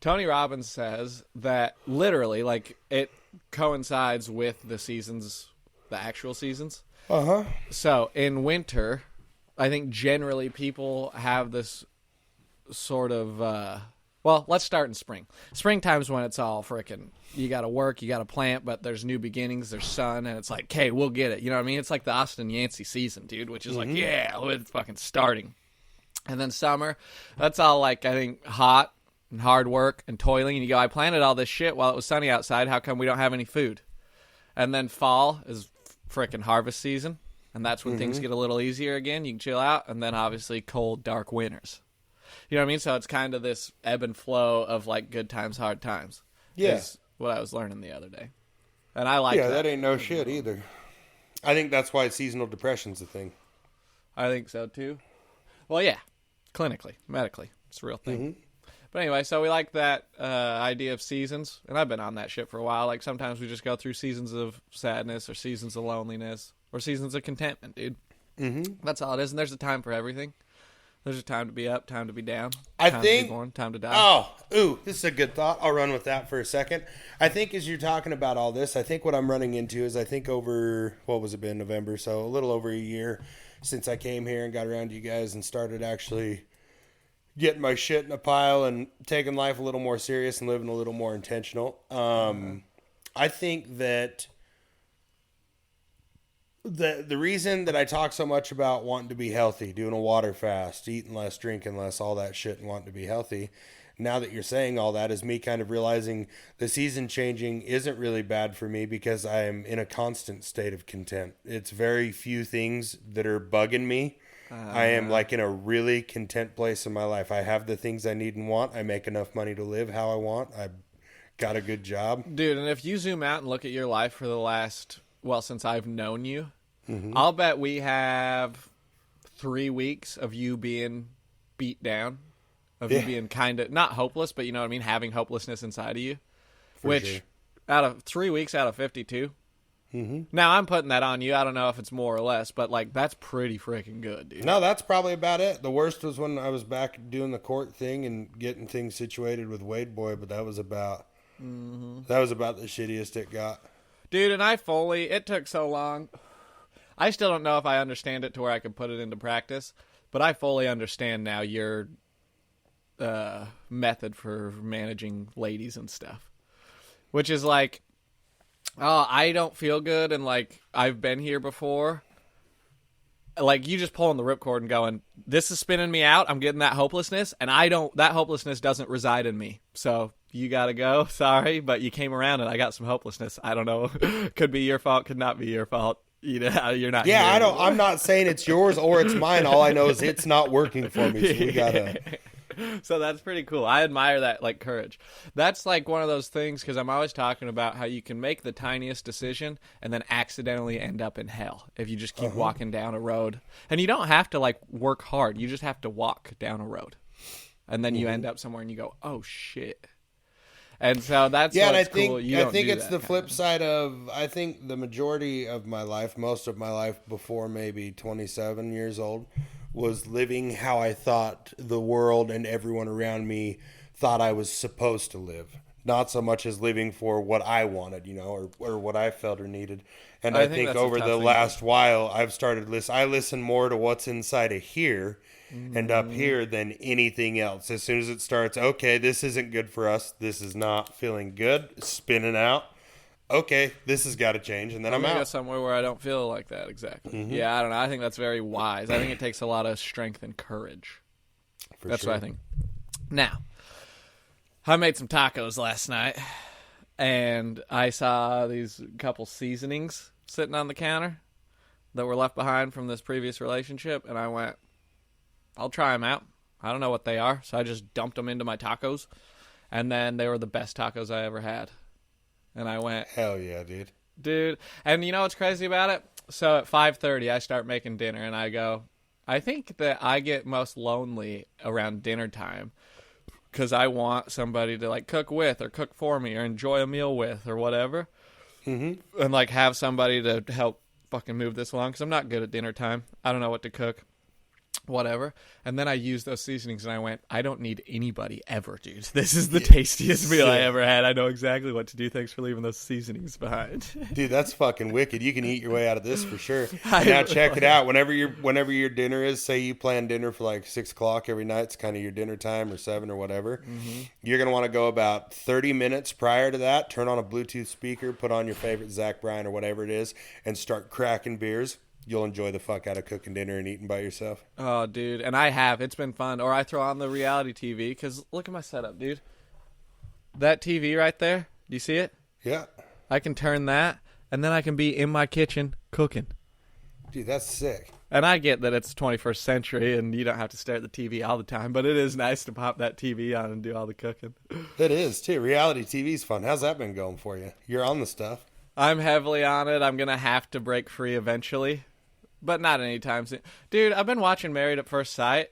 Tony Robbins says that literally, like, it coincides with the seasons, the actual seasons. So in winter, I think generally people have this sort of, well, let's start in spring. Springtime's when it's all frickin', you got to work, you got to plant, but there's new beginnings, there's sun, and it's like, okay, we'll get it. You know what I mean? It's like the Austin Yancey season, dude, which is like, yeah, it's fucking starting. And then summer, that's all like, I think, hot and hard work and toiling. And you go, I planted all this shit while it was sunny outside. How come we don't have any food? And then fall is frickin' harvest season. And that's when things get a little easier again. You can chill out. And then obviously cold, dark winters. You know what I mean? So it's kind of this ebb and flow of like good times, hard times. Yeah. Is what I was learning the other day. And I like that. Yeah, that ain't no shit either. I think that's why seasonal depression's a thing. I think so too. Well, yeah. Clinically, medically. It's a real thing. But anyway, so we like that idea of seasons. And I've been on that shit for a while. Like sometimes we just go through seasons of sadness or seasons of loneliness or seasons of contentment, dude. That's all it is. And there's a time for everything. There's a time to be up, time to be down. I time think. To be born, time to die. This is a good thought. I'll run with that for a second. I think as you're talking about all this, I think what I'm running into is I think over, what was it been, November? So a little over a year since I came here and got around to you guys and started actually getting my shit in a pile and taking life a little more serious and living a little more intentional. I think that the reason that I talk so much about wanting to be healthy, doing a water fast, eating less, drinking less, all that shit, and wanting to be healthy, now that you're saying all that, is me kind of realizing the season changing isn't really bad for me because I am in a constant state of content. It's very few things that are bugging me. I am like in a really content place in my life. I have the things I need and want. I make enough money to live how I want. I got a good job. Dude, and if you zoom out and look at your life for the last, well, since I've known you, I'll bet we have 3 weeks of you being beat down, of you being kind of, not hopeless, but you know what I mean, having hopelessness inside of you, which out of 3 weeks out of 52. Now, I'm putting that on you. I don't know if it's more or less, but like that's pretty freaking good, dude. No, that's probably about it. The worst was when I was back doing the court thing and getting things situated with Wade Boy, but that was about the shittiest it got. Dude, and it took so long. I still don't know if I understand it to where I can put it into practice, but I fully understand now your method for managing ladies and stuff, which is like, oh, I don't feel good, and like I've been here before. Like you just pulling the ripcord and going, this is spinning me out. I'm getting that hopelessness, and that hopelessness doesn't reside in me. So you gotta go. Sorry, but you came around and I got some hopelessness. I don't know. Could be your fault. Could not be your fault. You know, you're not. Yeah, here I don't. anymore. I'm not saying it's yours or it's mine. All I know is it's not working for me. So we gotta. So that's pretty cool. I admire that, like, courage. That's like one of those things, because I'm always talking about how you can make the tiniest decision and then accidentally end up in hell if you just keep walking down a road. And you don't have to like work hard. You just have to walk down a road, and then you end up somewhere and you go, oh shit. And so that's and I what's think cool. You I don't think do it's that the kind flip of- side of, I think the majority of my life, most of my life before maybe 27 years old, was living how I thought the world and everyone around me thought I was supposed to live. Not so much as living for what I wanted, you know, or what I felt or needed. And I think that's a over tough the thing. last while, I've started I listen more to what's inside of here and up here than anything else. As soon as it starts, okay, this isn't good for us. This is not feeling good. Spinning out. Okay, this has got to change, and then I'm gonna go out. somewhere where I don't feel like that exactly. Yeah, I don't know. I think that's very wise. I think it takes a lot of strength and courage. That's what I think. Now, I made some tacos last night, and I saw these couple seasonings sitting on the counter that were left behind from this previous relationship, and I went, I'll try them out. I don't know what they are, so I just dumped them into my tacos, and then they were the best tacos I ever had. And I went, Hell yeah, dude. and you know what's crazy about it? So at 5:30, I start making dinner, and I I think that I get most lonely around dinner time because I want somebody to like cook with or cook for me or enjoy a meal with or whatever. Mm-hmm. And like have somebody to help fucking move this along because I'm not good at dinner time. I don't know what to cook. Whatever. And then I used those seasonings and I went, I don't need anybody ever, dude. This is the tastiest meal I ever had. I know exactly what to do. Thanks for leaving those seasonings behind. Dude, that's fucking wicked. You can eat your way out of this for sure. Now check it out. Whenever your dinner is, say you plan dinner for like 6 o'clock every night, it's kind of your dinner time or 7 or whatever. Mm-hmm. You're going to want to go about 30 minutes prior to that, turn on a Bluetooth speaker, put on your favorite Zach Bryan or whatever it is, and start cracking beers. You'll enjoy the fuck out of cooking dinner and eating by yourself. Oh, dude. And I have. It's been fun. Or I throw on the reality TV because look at my setup, dude. That TV right there. Do you see it? Yeah. I can turn that, and then I can be in my kitchen cooking. Dude, that's sick. And I get that it's 21st century and you don't have to stare at the TV all the time, but it is nice to pop that TV on and do all the cooking. It is, too. Reality TV's fun. How's that been going for you? You're on the stuff. I'm heavily on it. I'm going to have to break free eventually. But not anytime soon. Dude, I've been watching Married at First Sight,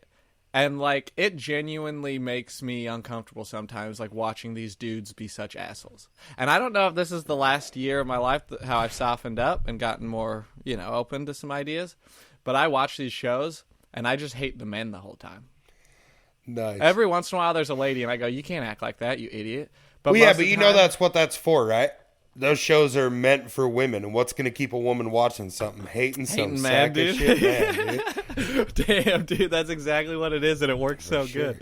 and, like, it genuinely makes me uncomfortable sometimes, like, watching these dudes be such assholes. And I don't know if this is the last year of my life, how I've softened up and gotten more, open to some ideas. But I watch these shows, and I just hate the men the whole time. Nice. Every once in a while, there's a lady, and I go, you can't act like that, you idiot. But well, yeah, but you know that's what that's for, right? Those shows are meant for women, and what's going to keep a woman watching something? Hating some man, sack dude. of shit man, dude. Damn, dude, that's exactly what it is, and it works so good.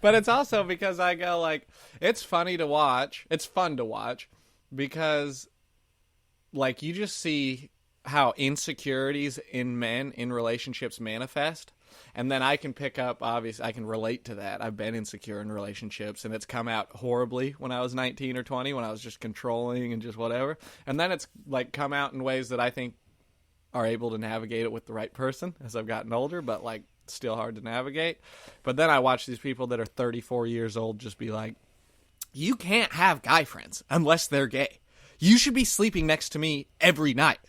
But it's also because I go, like, it's funny to watch. It's fun to watch because, like, you just see how insecurities in men in relationships manifest. And then I can pick up, obviously, I can relate to that. I've been insecure in relationships, and it's come out horribly when I was 19 or 20, when I was just controlling and just whatever. And then it's, like, come out in ways that I think are able to navigate it with the right person as I've gotten older, but, like, still hard to navigate. But then I watch these people that are 34 years old just be like, you can't have guy friends unless they're gay. You should be sleeping next to me every night.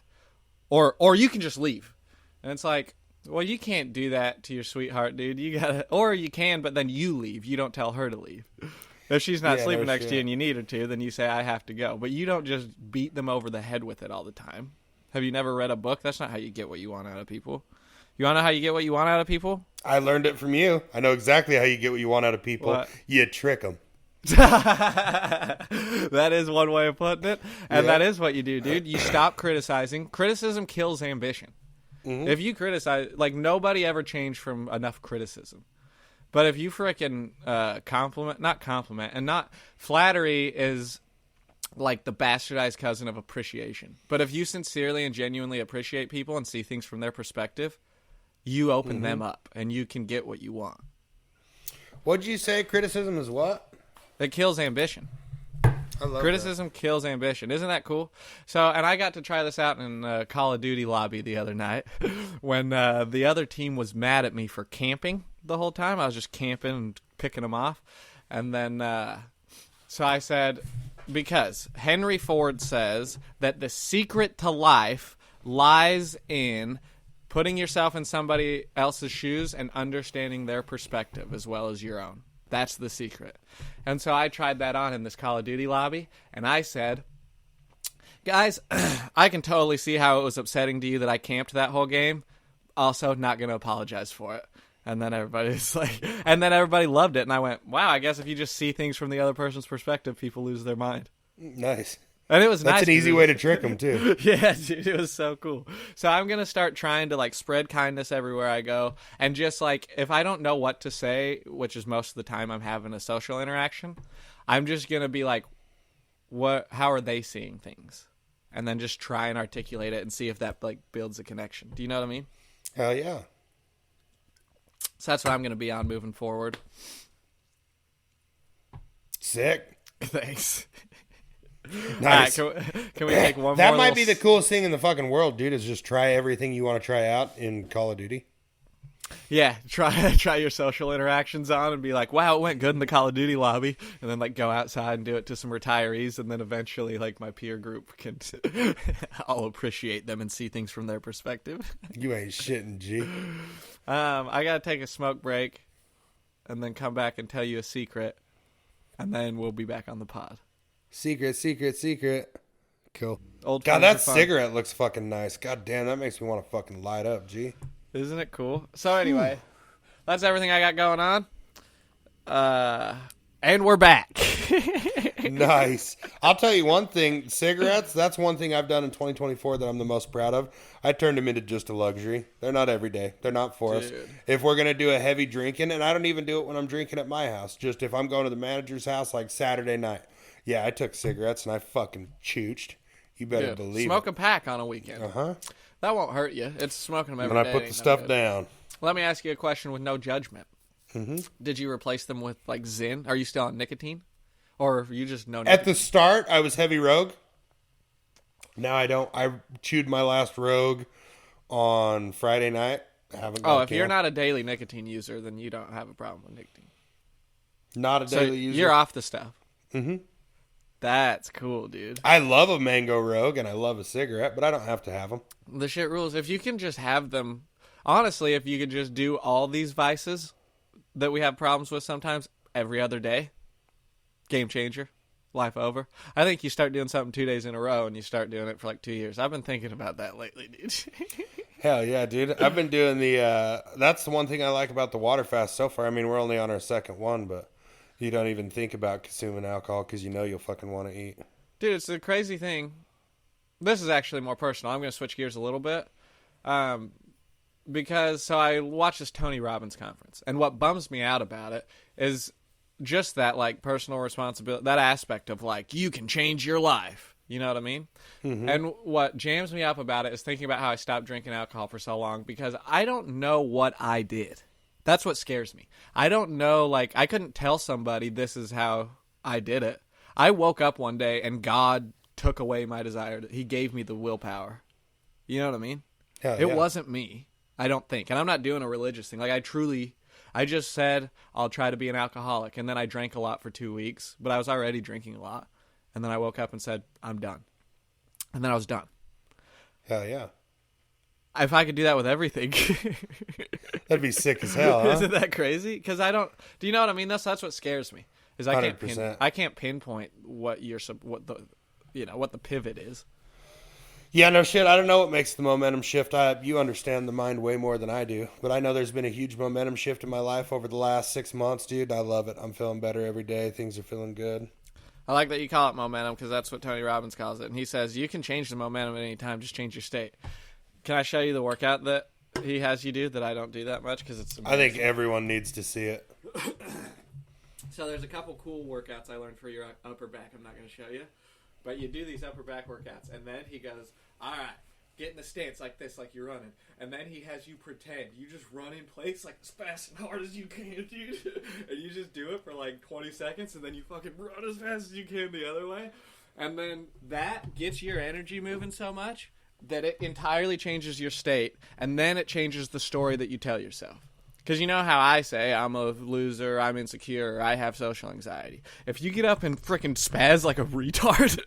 Or you can just leave. And it's like, well, you can't do that to your sweetheart, dude. You gotta, or you can, but then you leave. You don't tell her to leave. If she's not sleeping next to you and you need her to, then you say, I have to go. But you don't just beat them over the head with it all the time. Have you never read a book? That's not how you get what you want out of people. You want to know how you get what you want out of people? I learned it from you. I know exactly how you get what you want out of people. What? You trick them. That is one way of putting it. And that is what you do, dude. You stop criticizing. Criticism kills ambition. Mm-hmm. If you criticize, like, nobody ever changed from enough criticism. But if you frickin' flattery is like the bastardized cousin of appreciation. But if you sincerely and genuinely appreciate people and see things from their perspective, you open them up and you can get what you want. What'd you say? Criticism is what? It kills ambition. I love Criticism kills ambition. Isn't that cool? So, and I got to try this out in Call of Duty lobby the other night when the other team was mad at me for camping the whole time. I was just camping and picking them off. And then, so I said, because Henry Ford says that the secret to life lies in putting yourself in somebody else's shoes and understanding their perspective as well as your own. That's the secret. And so I tried that on in this Call of Duty lobby, and I said, guys, I can totally see how it was upsetting to you that I camped that whole game. Also, not going to apologize for it. And then everybody's like, and then everybody loved it. And I went, wow, I guess if you just see things from the other person's perspective, people lose their mind. Nice. And it was nice. That's an easy way to trick them, too. Yeah, dude, it was so cool. So I'm going to start trying to, like, spread kindness everywhere I go. And just, like, if I don't know what to say, which is most of the time I'm having a social interaction, I'm just going to be like, how are they seeing things? And then just try and articulate it and see if that, like, builds a connection. Do you know what I mean? Hell yeah. So that's what I'm going to be on moving forward. Sick. Thanks. Nice. Right, can we take one that more? That might be the coolest thing in the fucking world, dude, is just try everything you want to try out in Call of Duty. Yeah, try your social interactions on and be like, wow, it went good in the Call of Duty lobby. And then, like, go outside and do it to some retirees. And then eventually, like, my peer group can, I'll appreciate them and see things from their perspective. You ain't shitting, G. I gotta take a smoke break, and then come back and tell you a secret, and then we'll be back on the pod. Secret. Cool. Old God, friends that are fun. cigarette looks fucking nice. God damn, that makes me want to fucking light up, G. Isn't it cool? So anyway, that's everything I got going on. And we're back. Nice. I'll tell you one thing. Cigarettes, that's one thing I've done in 2024 that I'm the most proud of. I turned them into just a luxury. They're not every day. They're not for us. Dude. If we're going to do a heavy drinking, and I don't even do it when I'm drinking at my house, just if I'm going to the manager's house like Saturday night. Yeah, I took cigarettes and I fucking chooched. You better Dude, believe smoke it. a pack on a weekend. Uh-huh. That won't hurt you. It's smoking them every And day. I put the stuff down. Let me ask you a question with no judgment. Mm-hmm. Did you replace them with like Zyn? Are you still on nicotine? Or you just know At nicotine? the start, I was heavy Rogue. Now I don't. I chewed my last Rogue on Friday night. I haven't. If you're not a daily nicotine user, then you don't have a problem with nicotine. not a So daily user, you're off the stuff. Mm-hmm. That's cool, dude. I love a mango Rogue and I love a cigarette, but I don't have to have them. The shit rules. If you can just have them, honestly, if you could just do all these vices that we have problems with sometimes every other day, game changer, life over. I think you start doing something 2 days in a row and you start doing it for like 2 years. I've been thinking about that lately, dude. Hell yeah, dude. I've been doing the, that's the one thing I like about the water fast so far. I mean, we're only on our second one, but you don't even think about consuming alcohol because you know you'll fucking want to eat. Dude, it's a crazy thing. This is actually more personal. I'm going to switch gears a little bit. Because I watched this Tony Robbins conference, and what bums me out about it is just that, like, personal responsibility, that aspect of, like, you can change your life. You know what I mean? Mm-hmm. And what jams me up about it is thinking about how I stopped drinking alcohol for so long because I don't know what I did. That's what scares me. I don't know, like, I couldn't tell somebody this is how I did it. I woke up one day and God took away my desire. He gave me the willpower. You know what I mean? Hell It yeah. wasn't me, I don't think. And I'm not doing a religious thing. Like, I just said I'll try to be an alcoholic. And then I drank a lot for 2 weeks, but I was already drinking a lot. And then I woke up and said, I'm done. And then I was done. Hell yeah. If I could do that with everything. That'd be sick as hell, huh? Isn't that crazy? Because I don't. Do you know what I mean? That's what scares me. Is I can't 100%. I can't pinpoint what the pivot is. Yeah, no shit. I don't know what makes the momentum shift. You understand the mind way more than I do. But I know there's been a huge momentum shift in my life over the last 6 months, dude. I love it. I'm feeling better every day. Things are feeling good. I like that you call it momentum because that's what Tony Robbins calls it. And he says you can change the momentum at any time. Just change your state. Can I show you the workout that he has you do that I don't do that much because it's amazing. I think everyone needs to see it. So there's a couple cool workouts I learned for your upper back. I'm not going to show you. But you do these upper back workouts. And then he goes, all right, get in the stance like this, like you're running. And then he has you pretend. You just run in place like as fast and hard as you can, dude. And you just do it for like 20 seconds. And then you fucking run as fast as you can the other way. And then that gets your energy moving so much that it entirely changes your state. And then it changes the story that you tell yourself. Because you know how I say, I'm a loser, I'm insecure, I have social anxiety. If you get up and frickin' spaz like a retard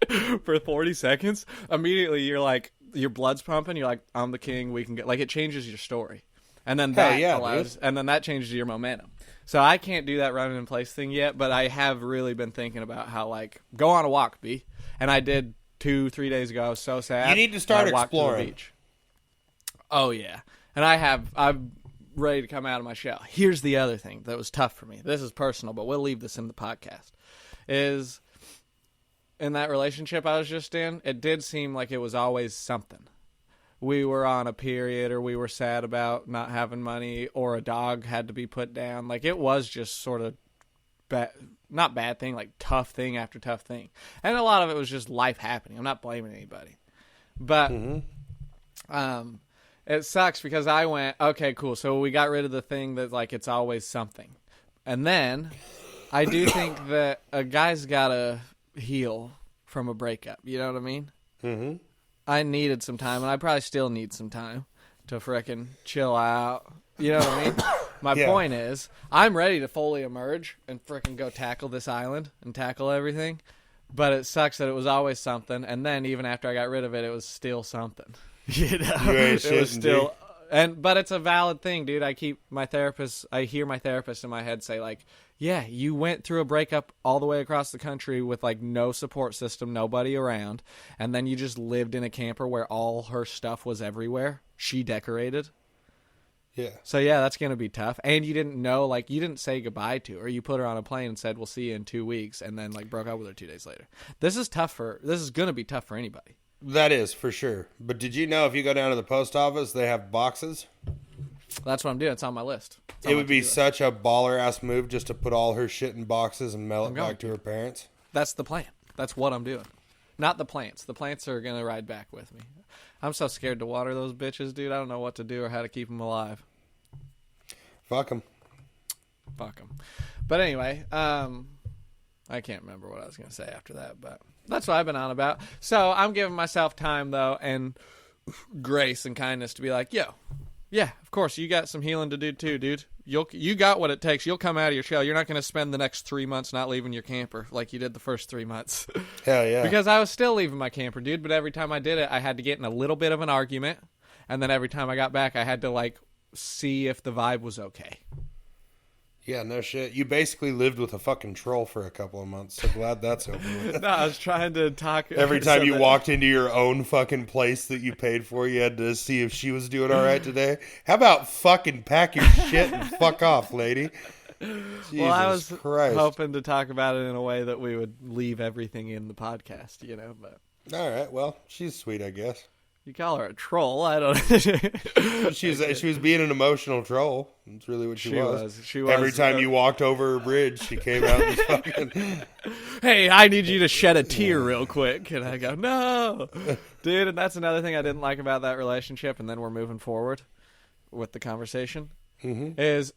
for 40 seconds, immediately you're like, your blood's pumping, you're like, I'm the king, we can get, like, it changes your story. And then that allows, and then that changes your momentum. So I can't do that running in place thing yet, but I have really been thinking about how, like, go on a walk, B. And I did 2-3 days ago. I was so sad. You need to start I walked to the exploring. beach. Oh, yeah. And I'm ready to come out of my shell. Here's the other thing that was tough for me. This is personal, but we'll leave this in the podcast. Is in that relationship I was just in, it did seem like it was always something. We were on a period, or we were sad about not having money, or a dog had to be put down. Like, it was just sort of not bad thing, like tough thing after tough thing. And a lot of it was just life happening. I'm not blaming anybody. But it sucks because I went, okay, cool. So we got rid of the thing that, like, it's always something. And then I do think that a guy's got to heal from a breakup. You know what I mean? Mm-hmm. I needed some time, and I probably still need some time to frickin' chill out. You know what I mean? My point is, I'm ready to fully emerge and frickin' go tackle this island and tackle everything. But it sucks that it was always something, and then even after I got rid of it, it was still something. You know, You ain't it was shitting, still But it's a valid thing, dude. I hear my therapist in my head say, like, yeah, you went through a breakup all the way across the country with, like, no support system, nobody around, and then you just lived in a camper where all her stuff was everywhere. She decorated. Yeah. So, yeah, that's going to be tough. And you didn't know, like, you didn't say goodbye to her. You put her on a plane and said, we'll see you in 2 weeks, and then, like, broke up with her 2 days later. This is going to be tough for anybody. That is, for sure. But did you know if you go down to the post office, they have boxes? That's what I'm doing. It's on my list. It would be such a baller-ass move just to put all her shit in boxes and mail it back to her parents. That's the plan. That's what I'm doing. Not the plants. The plants are going to ride back with me. I'm so scared to water those bitches, dude. I don't know what to do or how to keep them alive. Fuck them. Fuck them. But anyway, I can't remember what I was going to say after that, but that's what I've been on about. So I'm giving myself time, though, and grace and kindness to be like, yo, yeah, of course, you got some healing to do too, dude. You got what it takes. You'll come out of your shell. You're not going to spend the next 3 months not leaving your camper like you did the first 3 months. Hell yeah. Because I was still leaving my camper, dude, but every time I did it, I had to get in a little bit of an argument, and then every time I got back, I had to, like, see if the vibe was okay. Yeah, no shit. You basically lived with a fucking troll for a couple of months. So glad that's over with. No, I was trying to talk. Every time you walked into your own fucking place that you paid for, you had to see if she was doing all right today. How about fucking pack your shit and fuck off, lady? Jesus well, I was Christ. hoping to talk about it in a way that we would leave everything in the podcast, you know. But all right, well, she's sweet, I guess. You call her a troll? I don't. She was being an emotional troll. That's really what she was. She was. Every time you walked over her bridge, she came out and fucking. Hey, I need you to shed a tear real quick, and I go, no, dude. And that's another thing I didn't like about that relationship. And then we're moving forward with the conversation. Mm-hmm. Is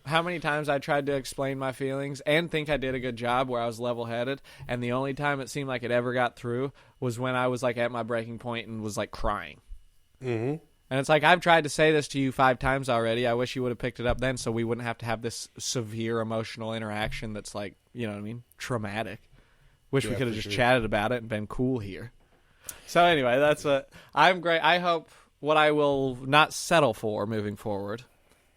how many times I tried to explain my feelings and think I did a good job where I was level-headed, and the only time it seemed like it ever got through was when I was like at my breaking point and was like crying. Mm-hmm. And it's like, I've tried to say this to you 5 times already. I wish you would have picked it up then so we wouldn't have to have this severe emotional interaction that's like, you know what I mean, traumatic. Wish we could have just chatted about it and been cool here. So anyway, that's what I'm great. I hope what I will not settle for moving forward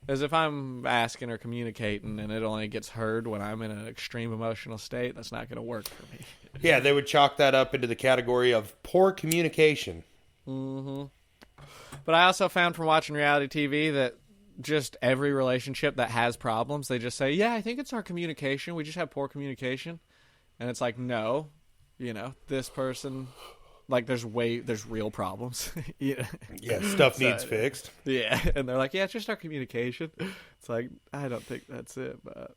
is if I'm asking or communicating and it only gets heard when I'm in an extreme emotional state, that's not going to work for me. Yeah, they would chalk that up into the category of poor communication. Mm-hmm. But I also found from watching reality TV that just every relationship that has problems, they just say, yeah, I think it's our communication. We just have poor communication. And it's like, no, you know, this person... Like, there's real problems. Yeah, stuff needs fixed. Yeah, and they're like, yeah, it's just our communication. It's like, I don't think that's it, but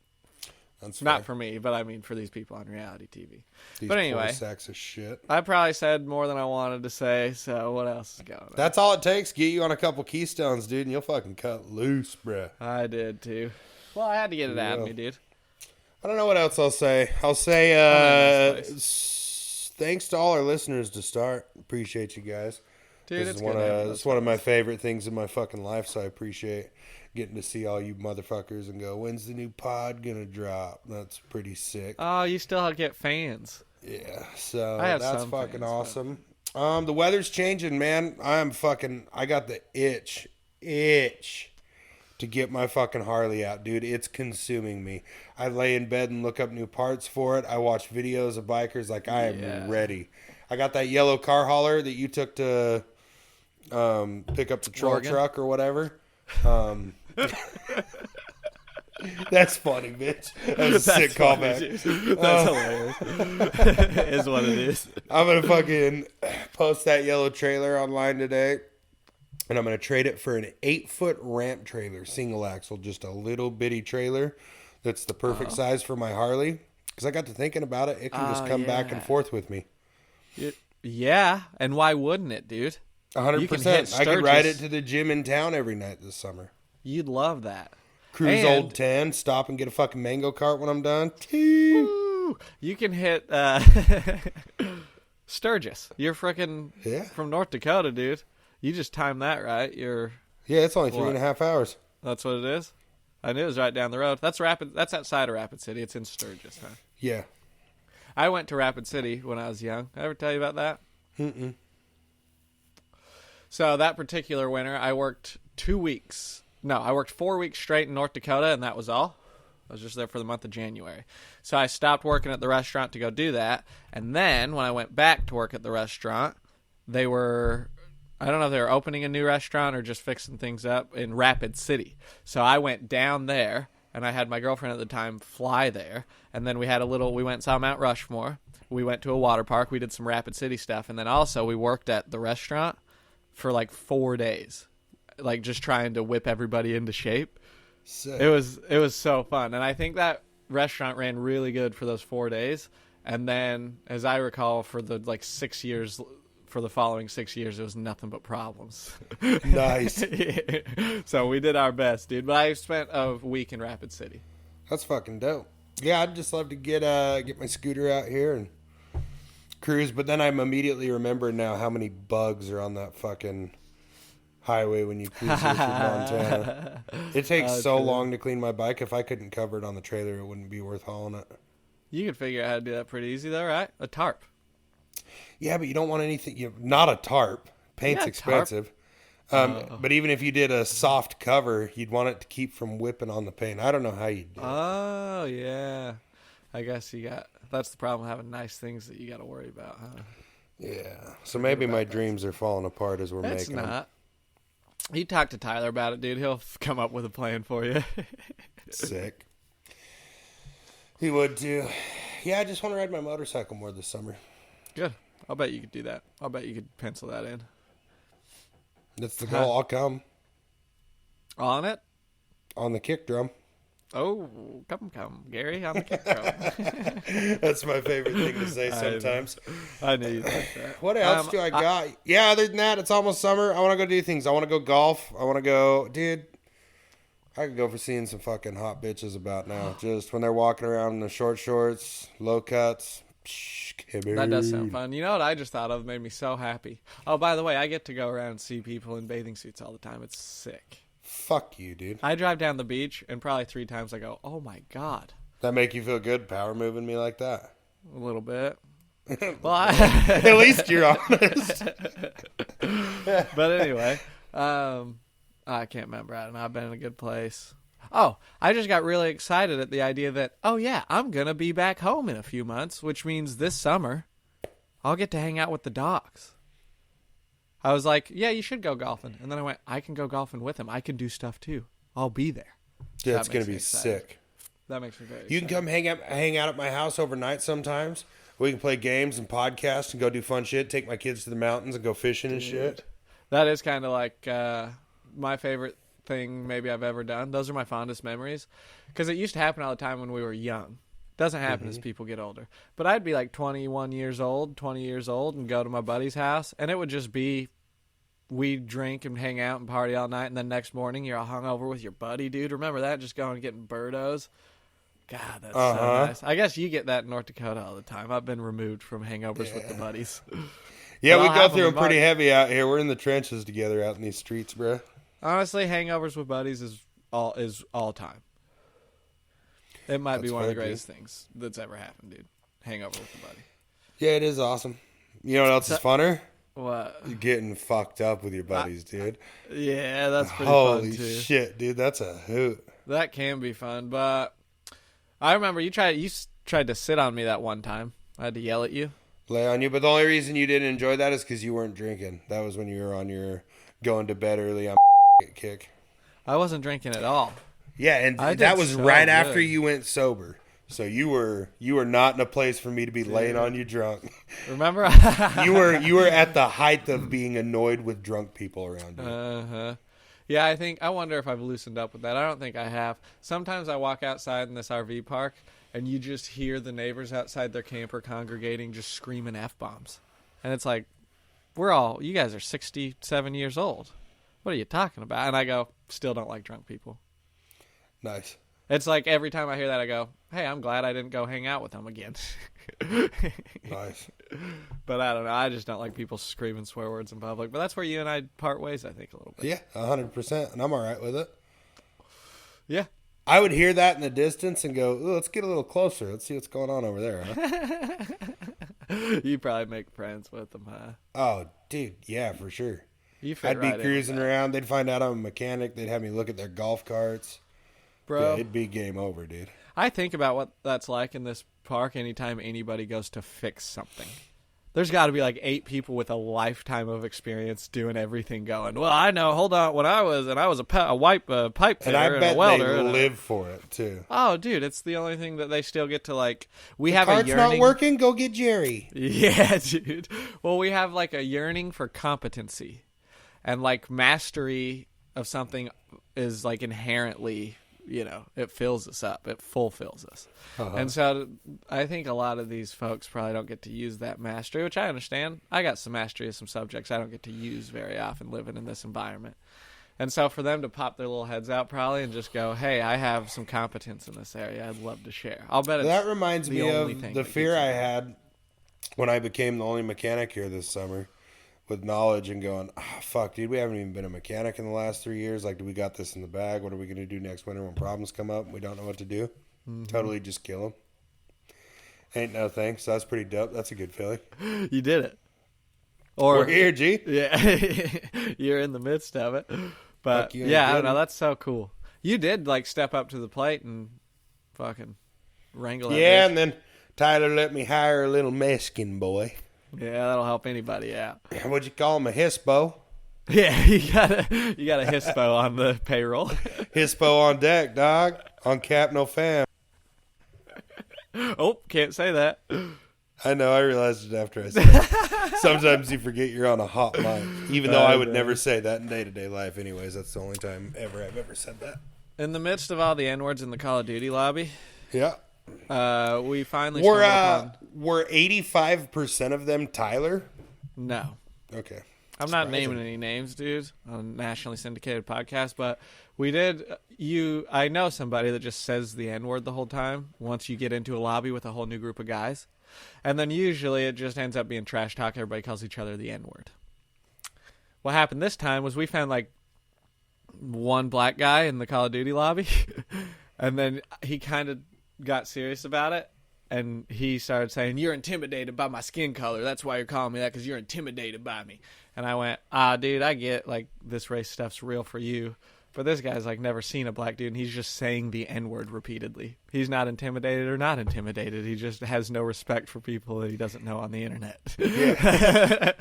that's not for me. But I mean, for these people on reality TV. But anyway, poor sacks of shit. I probably said more than I wanted to say. So what else is going on? That's all it takes. Get you on a couple keystones, dude, and you'll fucking cut loose, bruh. I did too. Well, I had to get it out of me, dude. I don't know what else I'll say. I'll say, thanks to all our listeners to start. Appreciate you guys. Dude, it's one of my favorite things in my fucking life, so I appreciate getting to see all you motherfuckers and go, when's the new pod gonna drop? That's pretty sick. Oh, you still get fans. Yeah, so that's fucking awesome. But... the weather's changing, man. I got the itch to get my fucking Harley out, dude. It's consuming me. I lay in bed and look up new parts for it. I watch videos of bikers. Like, I am ready. I got that yellow car hauler that you took to pick up the troll truck or whatever. That's funny, bitch. That's a sick callback. That's hilarious. It is what it is. I'm going to fucking post that yellow trailer online today. And I'm going to trade it for an 8-foot ramp trailer, single axle, just a little bitty trailer that's the perfect size for my Harley. Because I got to thinking about it. It can just come back and forth with me. Yeah, and why wouldn't it, dude? 100%. I could ride it to the gym in town every night this summer. You'd love that. Cruise Old 10, stop and get a fucking mango cart when I'm done. Woo! You can hit Sturgis. You're freaking from North Dakota, dude. You just timed that right. It's only 3.5 hours. That's what it is? I knew it was right down the road. That's outside of Rapid City. It's in Sturgis, huh? Yeah. I went to Rapid City when I was young. Did I ever tell you about that? Mm-mm. So that particular winter, I worked 2 weeks. No, I worked 4 weeks straight in North Dakota, and that was all. I was just there for the month of January. So I stopped working at the restaurant to go do that. And then when I went back to work at the restaurant, they were, I don't know if they were opening a new restaurant or just fixing things up in Rapid City. So I went down there, and I had my girlfriend at the time fly there. And then we went and saw Mount Rushmore. We went to a water park. We did some Rapid City stuff. And then also we worked at the restaurant for like 4 days, like just trying to whip everybody into shape. Sick. It was so fun, and I think that restaurant ran really good for those 4 days. And then, as I recall, for the for the following 6 years, it was nothing but problems. Nice. So we did our best, dude. But I spent a week in Rapid City. That's fucking dope. Yeah, I'd just love to get my scooter out here and cruise. But then I'm immediately remembering now how many bugs are on that fucking highway when you cruise here through Montana. It takes so long to clean my bike. If I couldn't cover it on the trailer, it wouldn't be worth hauling it. You could figure out how to do that pretty easy, though, right? A tarp. Yeah, but you don't want anything. Not a tarp. Paint's expensive. But even if you did a soft cover, you'd want it to keep from whipping on the paint. I don't know how you'd do it. Oh, yeah. I guess that's the problem, having nice things that you got to worry about, huh? Yeah. So maybe my dreams are falling apart as we're making them. It's not. You talk to Tyler about it, dude. He'll come up with a plan for you. Sick. He would too. Yeah, I just want to ride my motorcycle more this summer. Good. I'll bet you could do that. I'll bet you could pencil that in. That's the goal. I'll come. On it? On the kick drum. Oh, come, Gary, on the kick drum. That's my favorite thing to say sometimes. I knew you'd like that. What else do I got? Yeah, other than that, it's almost summer. I want to go do things. I want to go golf. I want to go... Dude, I could go for seeing some fucking hot bitches about now. Just when they're walking around in the short shorts, low cuts. That does sound fun. You know what I just thought of? Made me so happy. Oh, by the way, I get to go around and see people in bathing suits all the time. It's sick. Fuck you, dude. I drive down the beach, and probably 3 times I go, oh my God. That make you feel good, power moving me like that? A little bit. Well, at least you're honest. But anyway, I can't remember. I don't know. I've been in a good place. Oh, I just got really excited at the idea that, oh yeah, I'm going to be back home in a few months, which means this summer I'll get to hang out with the dogs. I was like, yeah, you should go golfing. And then I went, I can go golfing with him. I can do stuff too. I'll be there. Dude, that's going to be sick. That makes me very excited. You can come hang out at my house overnight sometimes. We can play games and podcast and go do fun shit. Take my kids to the mountains and go fishing and shit. That is kind of like my favorite thing maybe I've ever done. Those are my fondest memories. Because it used to happen all the time when we were young. Doesn't happen as people get older. But I'd be like 20 years old, and go to my buddy's house, and it would just be we'd drink and hang out and party all night, and then next morning you're all hungover with your buddy, dude. Remember that? Just going and getting birdos. God, that's so nice. I guess you get that in North Dakota all the time. I've been removed from hangovers with the buddies. Yeah, we go through them pretty heavy out here. We're in the trenches together out in these streets, bro. Honestly, hangovers with buddies is all time. It might be one of the greatest things that's ever happened, dude. Hangover with a buddy. Yeah, it is awesome. You know what else is funner? What? You're getting fucked up with your buddies, dude. Yeah, that's pretty fun, too. Holy shit, dude. That's a hoot. That can be fun, but I remember you tried to sit on me that one time. I had to yell at you. Lay on you, but the only reason you didn't enjoy that is because you weren't drinking. That was when you were on your going to bed early on kick. I wasn't drinking at all. Yeah, and that was right after you went sober. So you were not in a place for me to be laying on you drunk. Remember? you were at the height of being annoyed with drunk people around you. Uh-huh. Yeah, I wonder if I've loosened up with that. I don't think I have. Sometimes I walk outside in this RV park and you just hear the neighbors outside their camper congregating just screaming F-bombs. And it's like, you guys are 67 years old. What are you talking about? And I go, still don't like drunk people. Nice. It's like every time I hear that, I go, hey, I'm glad I didn't go hang out with them again. Nice. But I don't know. I just don't like people screaming swear words in public. But that's where you and I part ways, I think, a little bit. Yeah, 100%. And I'm all right with it. Yeah. I would hear that in the distance and go, ooh, let's get a little closer. Let's see what's going on over there, huh? You probably make friends with them, huh? Oh, dude. Yeah, for sure. You fit I'd be right in cruising with that. around. They'd find out I'm a mechanic. They'd have me look at their golf carts. Bro. Yeah, it'd be game over, dude. I think about what that's like in this park anytime anybody goes to fix something. There's got to be like 8 people with a lifetime of experience doing everything going, well, I know, hold on, when I was a pipe fitter And I and bet a welder. they and live for it, too. Oh, dude, it's the only thing that they still get to, like, we have a Cart's yearning. not working? Go get Jerry. Yeah, dude. Well, we have, like, a yearning for competency. And, like, mastery of something is, like, inherently, you know, it fills us up. It fulfills us. Uh-huh. And so I think a lot of these folks probably don't get to use that mastery, which I understand. I got some mastery of some subjects I don't get to use very often living in this environment. And so for them to pop their little heads out probably and just go, hey, I have some competence in this area I'd love to share. I'll bet it's That reminds me only of thing the that fear keeps I me. had when I became the only mechanic here this summer with knowledge and going, fuck, dude, we haven't even been a mechanic in the last 3 years. Like, do we got this in the bag? What are we going to do next winter when problems come up and we don't know what to do? Mm-hmm. Totally just kill them. Ain't no thing. So that's pretty dope. That's a good feeling. You did it. Or We're here, G. yeah, you're in the midst of it. But Fuck you, ain't yeah, I don't good. know. That's so cool. You did like step up to the plate and fucking wrangle that Yeah, bitch. and then Tyler let me hire a little Mexican boy. Yeah, that'll help anybody out. What'd you call him, a Hispo? Yeah, you got a Hispo on the payroll. Hispo on deck, dog. On cap, no fam. Oh, can't say that. I know, I realized it after I said it. Sometimes you forget you're on a hot mic. Even though I would never say that in day-to-day life anyways. That's the only time ever I've ever said that. In the midst of all the N-words in the Call of Duty lobby, Yeah. we finally Were stumbled upon... were 85% of them Tyler? No. Okay. I'm not Surprising. naming any names, dude, on a nationally syndicated podcast, but we did. I know somebody that just says the N-word the whole time once you get into a lobby with a whole new group of guys. And then usually it just ends up being trash talk. Everybody calls each other the N-word. What happened this time was we found like one black guy in the Call of Duty lobby, and then he kind of got serious about it. And he started saying, you're intimidated by my skin color. That's why you're calling me that, because you're intimidated by me. And I went, dude, I get, like, this race stuff's real for you. But this guy's, like, never seen a black dude, and he's just saying the N-word repeatedly. He's not intimidated or not intimidated. He just has no respect for people that he doesn't know on the internet. Yeah.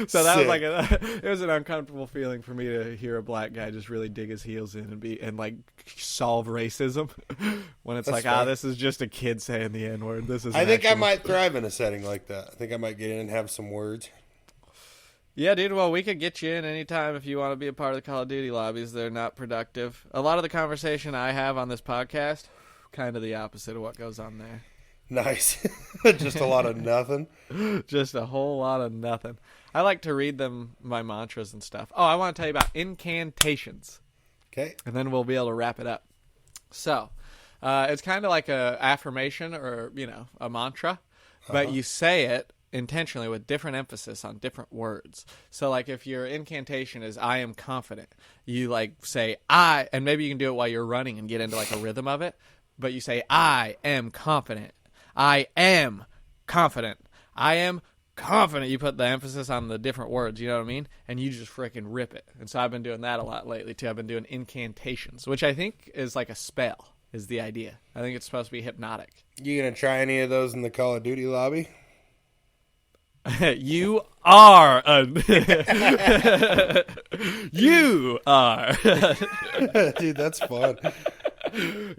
So that was, Sick. like, it was an uncomfortable feeling for me to hear a black guy just really dig his heels in and like, solve racism. When it's That's like, fair. this is just a kid saying the N-word. This is I think I actual- might thrive in a setting like that. I think I might get in and have some words. Yeah, dude, well, we could get you in anytime if you want to be a part of the Call of Duty lobbies. They're not productive. A lot of the conversation I have on this podcast, kind of the opposite of what goes on there. Nice. Just a lot of nothing. Just a whole lot of nothing. I like to read them, my mantras and stuff. Oh, I want to tell you about incantations, Okay. and then we'll be able to wrap it up. So, it's kind of like a affirmation or, a mantra, but you say it intentionally with different emphasis on different words. So like if your incantation is I am confident, you like say I, and maybe you can do it while you're running and get into like a rhythm of it, but you say I am confident. I am confident. I am confident. You put the emphasis on the different words, you know what I mean? And you just freaking rip it. And so I've been doing that a lot lately too. I've been doing incantations, which I think is like a spell is the idea. I think it's supposed to be hypnotic. You gonna try any of those in the Call of Duty lobby? You are you are. Dude, that's fun.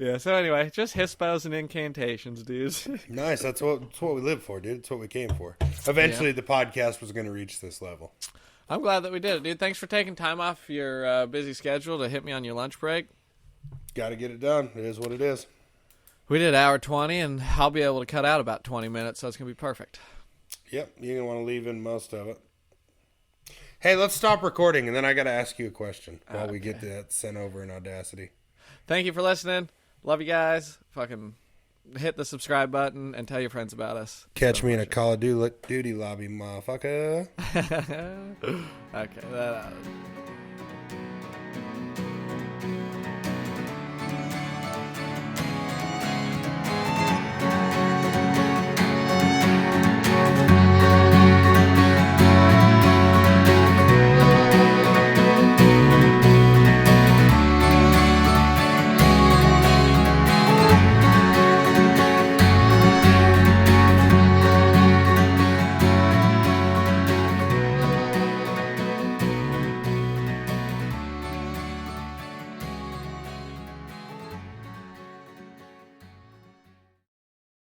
Yeah, so anyway, just hispos and incantations, dudes. Nice. That's what we live for, dude. It's what we came for. Eventually, the podcast was going to reach this level. I'm glad that we did it, dude. Thanks for taking time off your busy schedule to hit me on your lunch break. Got to get it done. It is what it is. We did hour 20, and I'll be able to cut out about 20 minutes, so it's going to be perfect. Yep. You're going to want to leave in most of it. Hey, let's stop recording, and then I got to ask you a question while we get that sent over in Audacity. Thank you for listening. Love you guys. Fucking hit the subscribe button and tell your friends about us. Catch me in a Call of Duty lobby, motherfucker. Okay.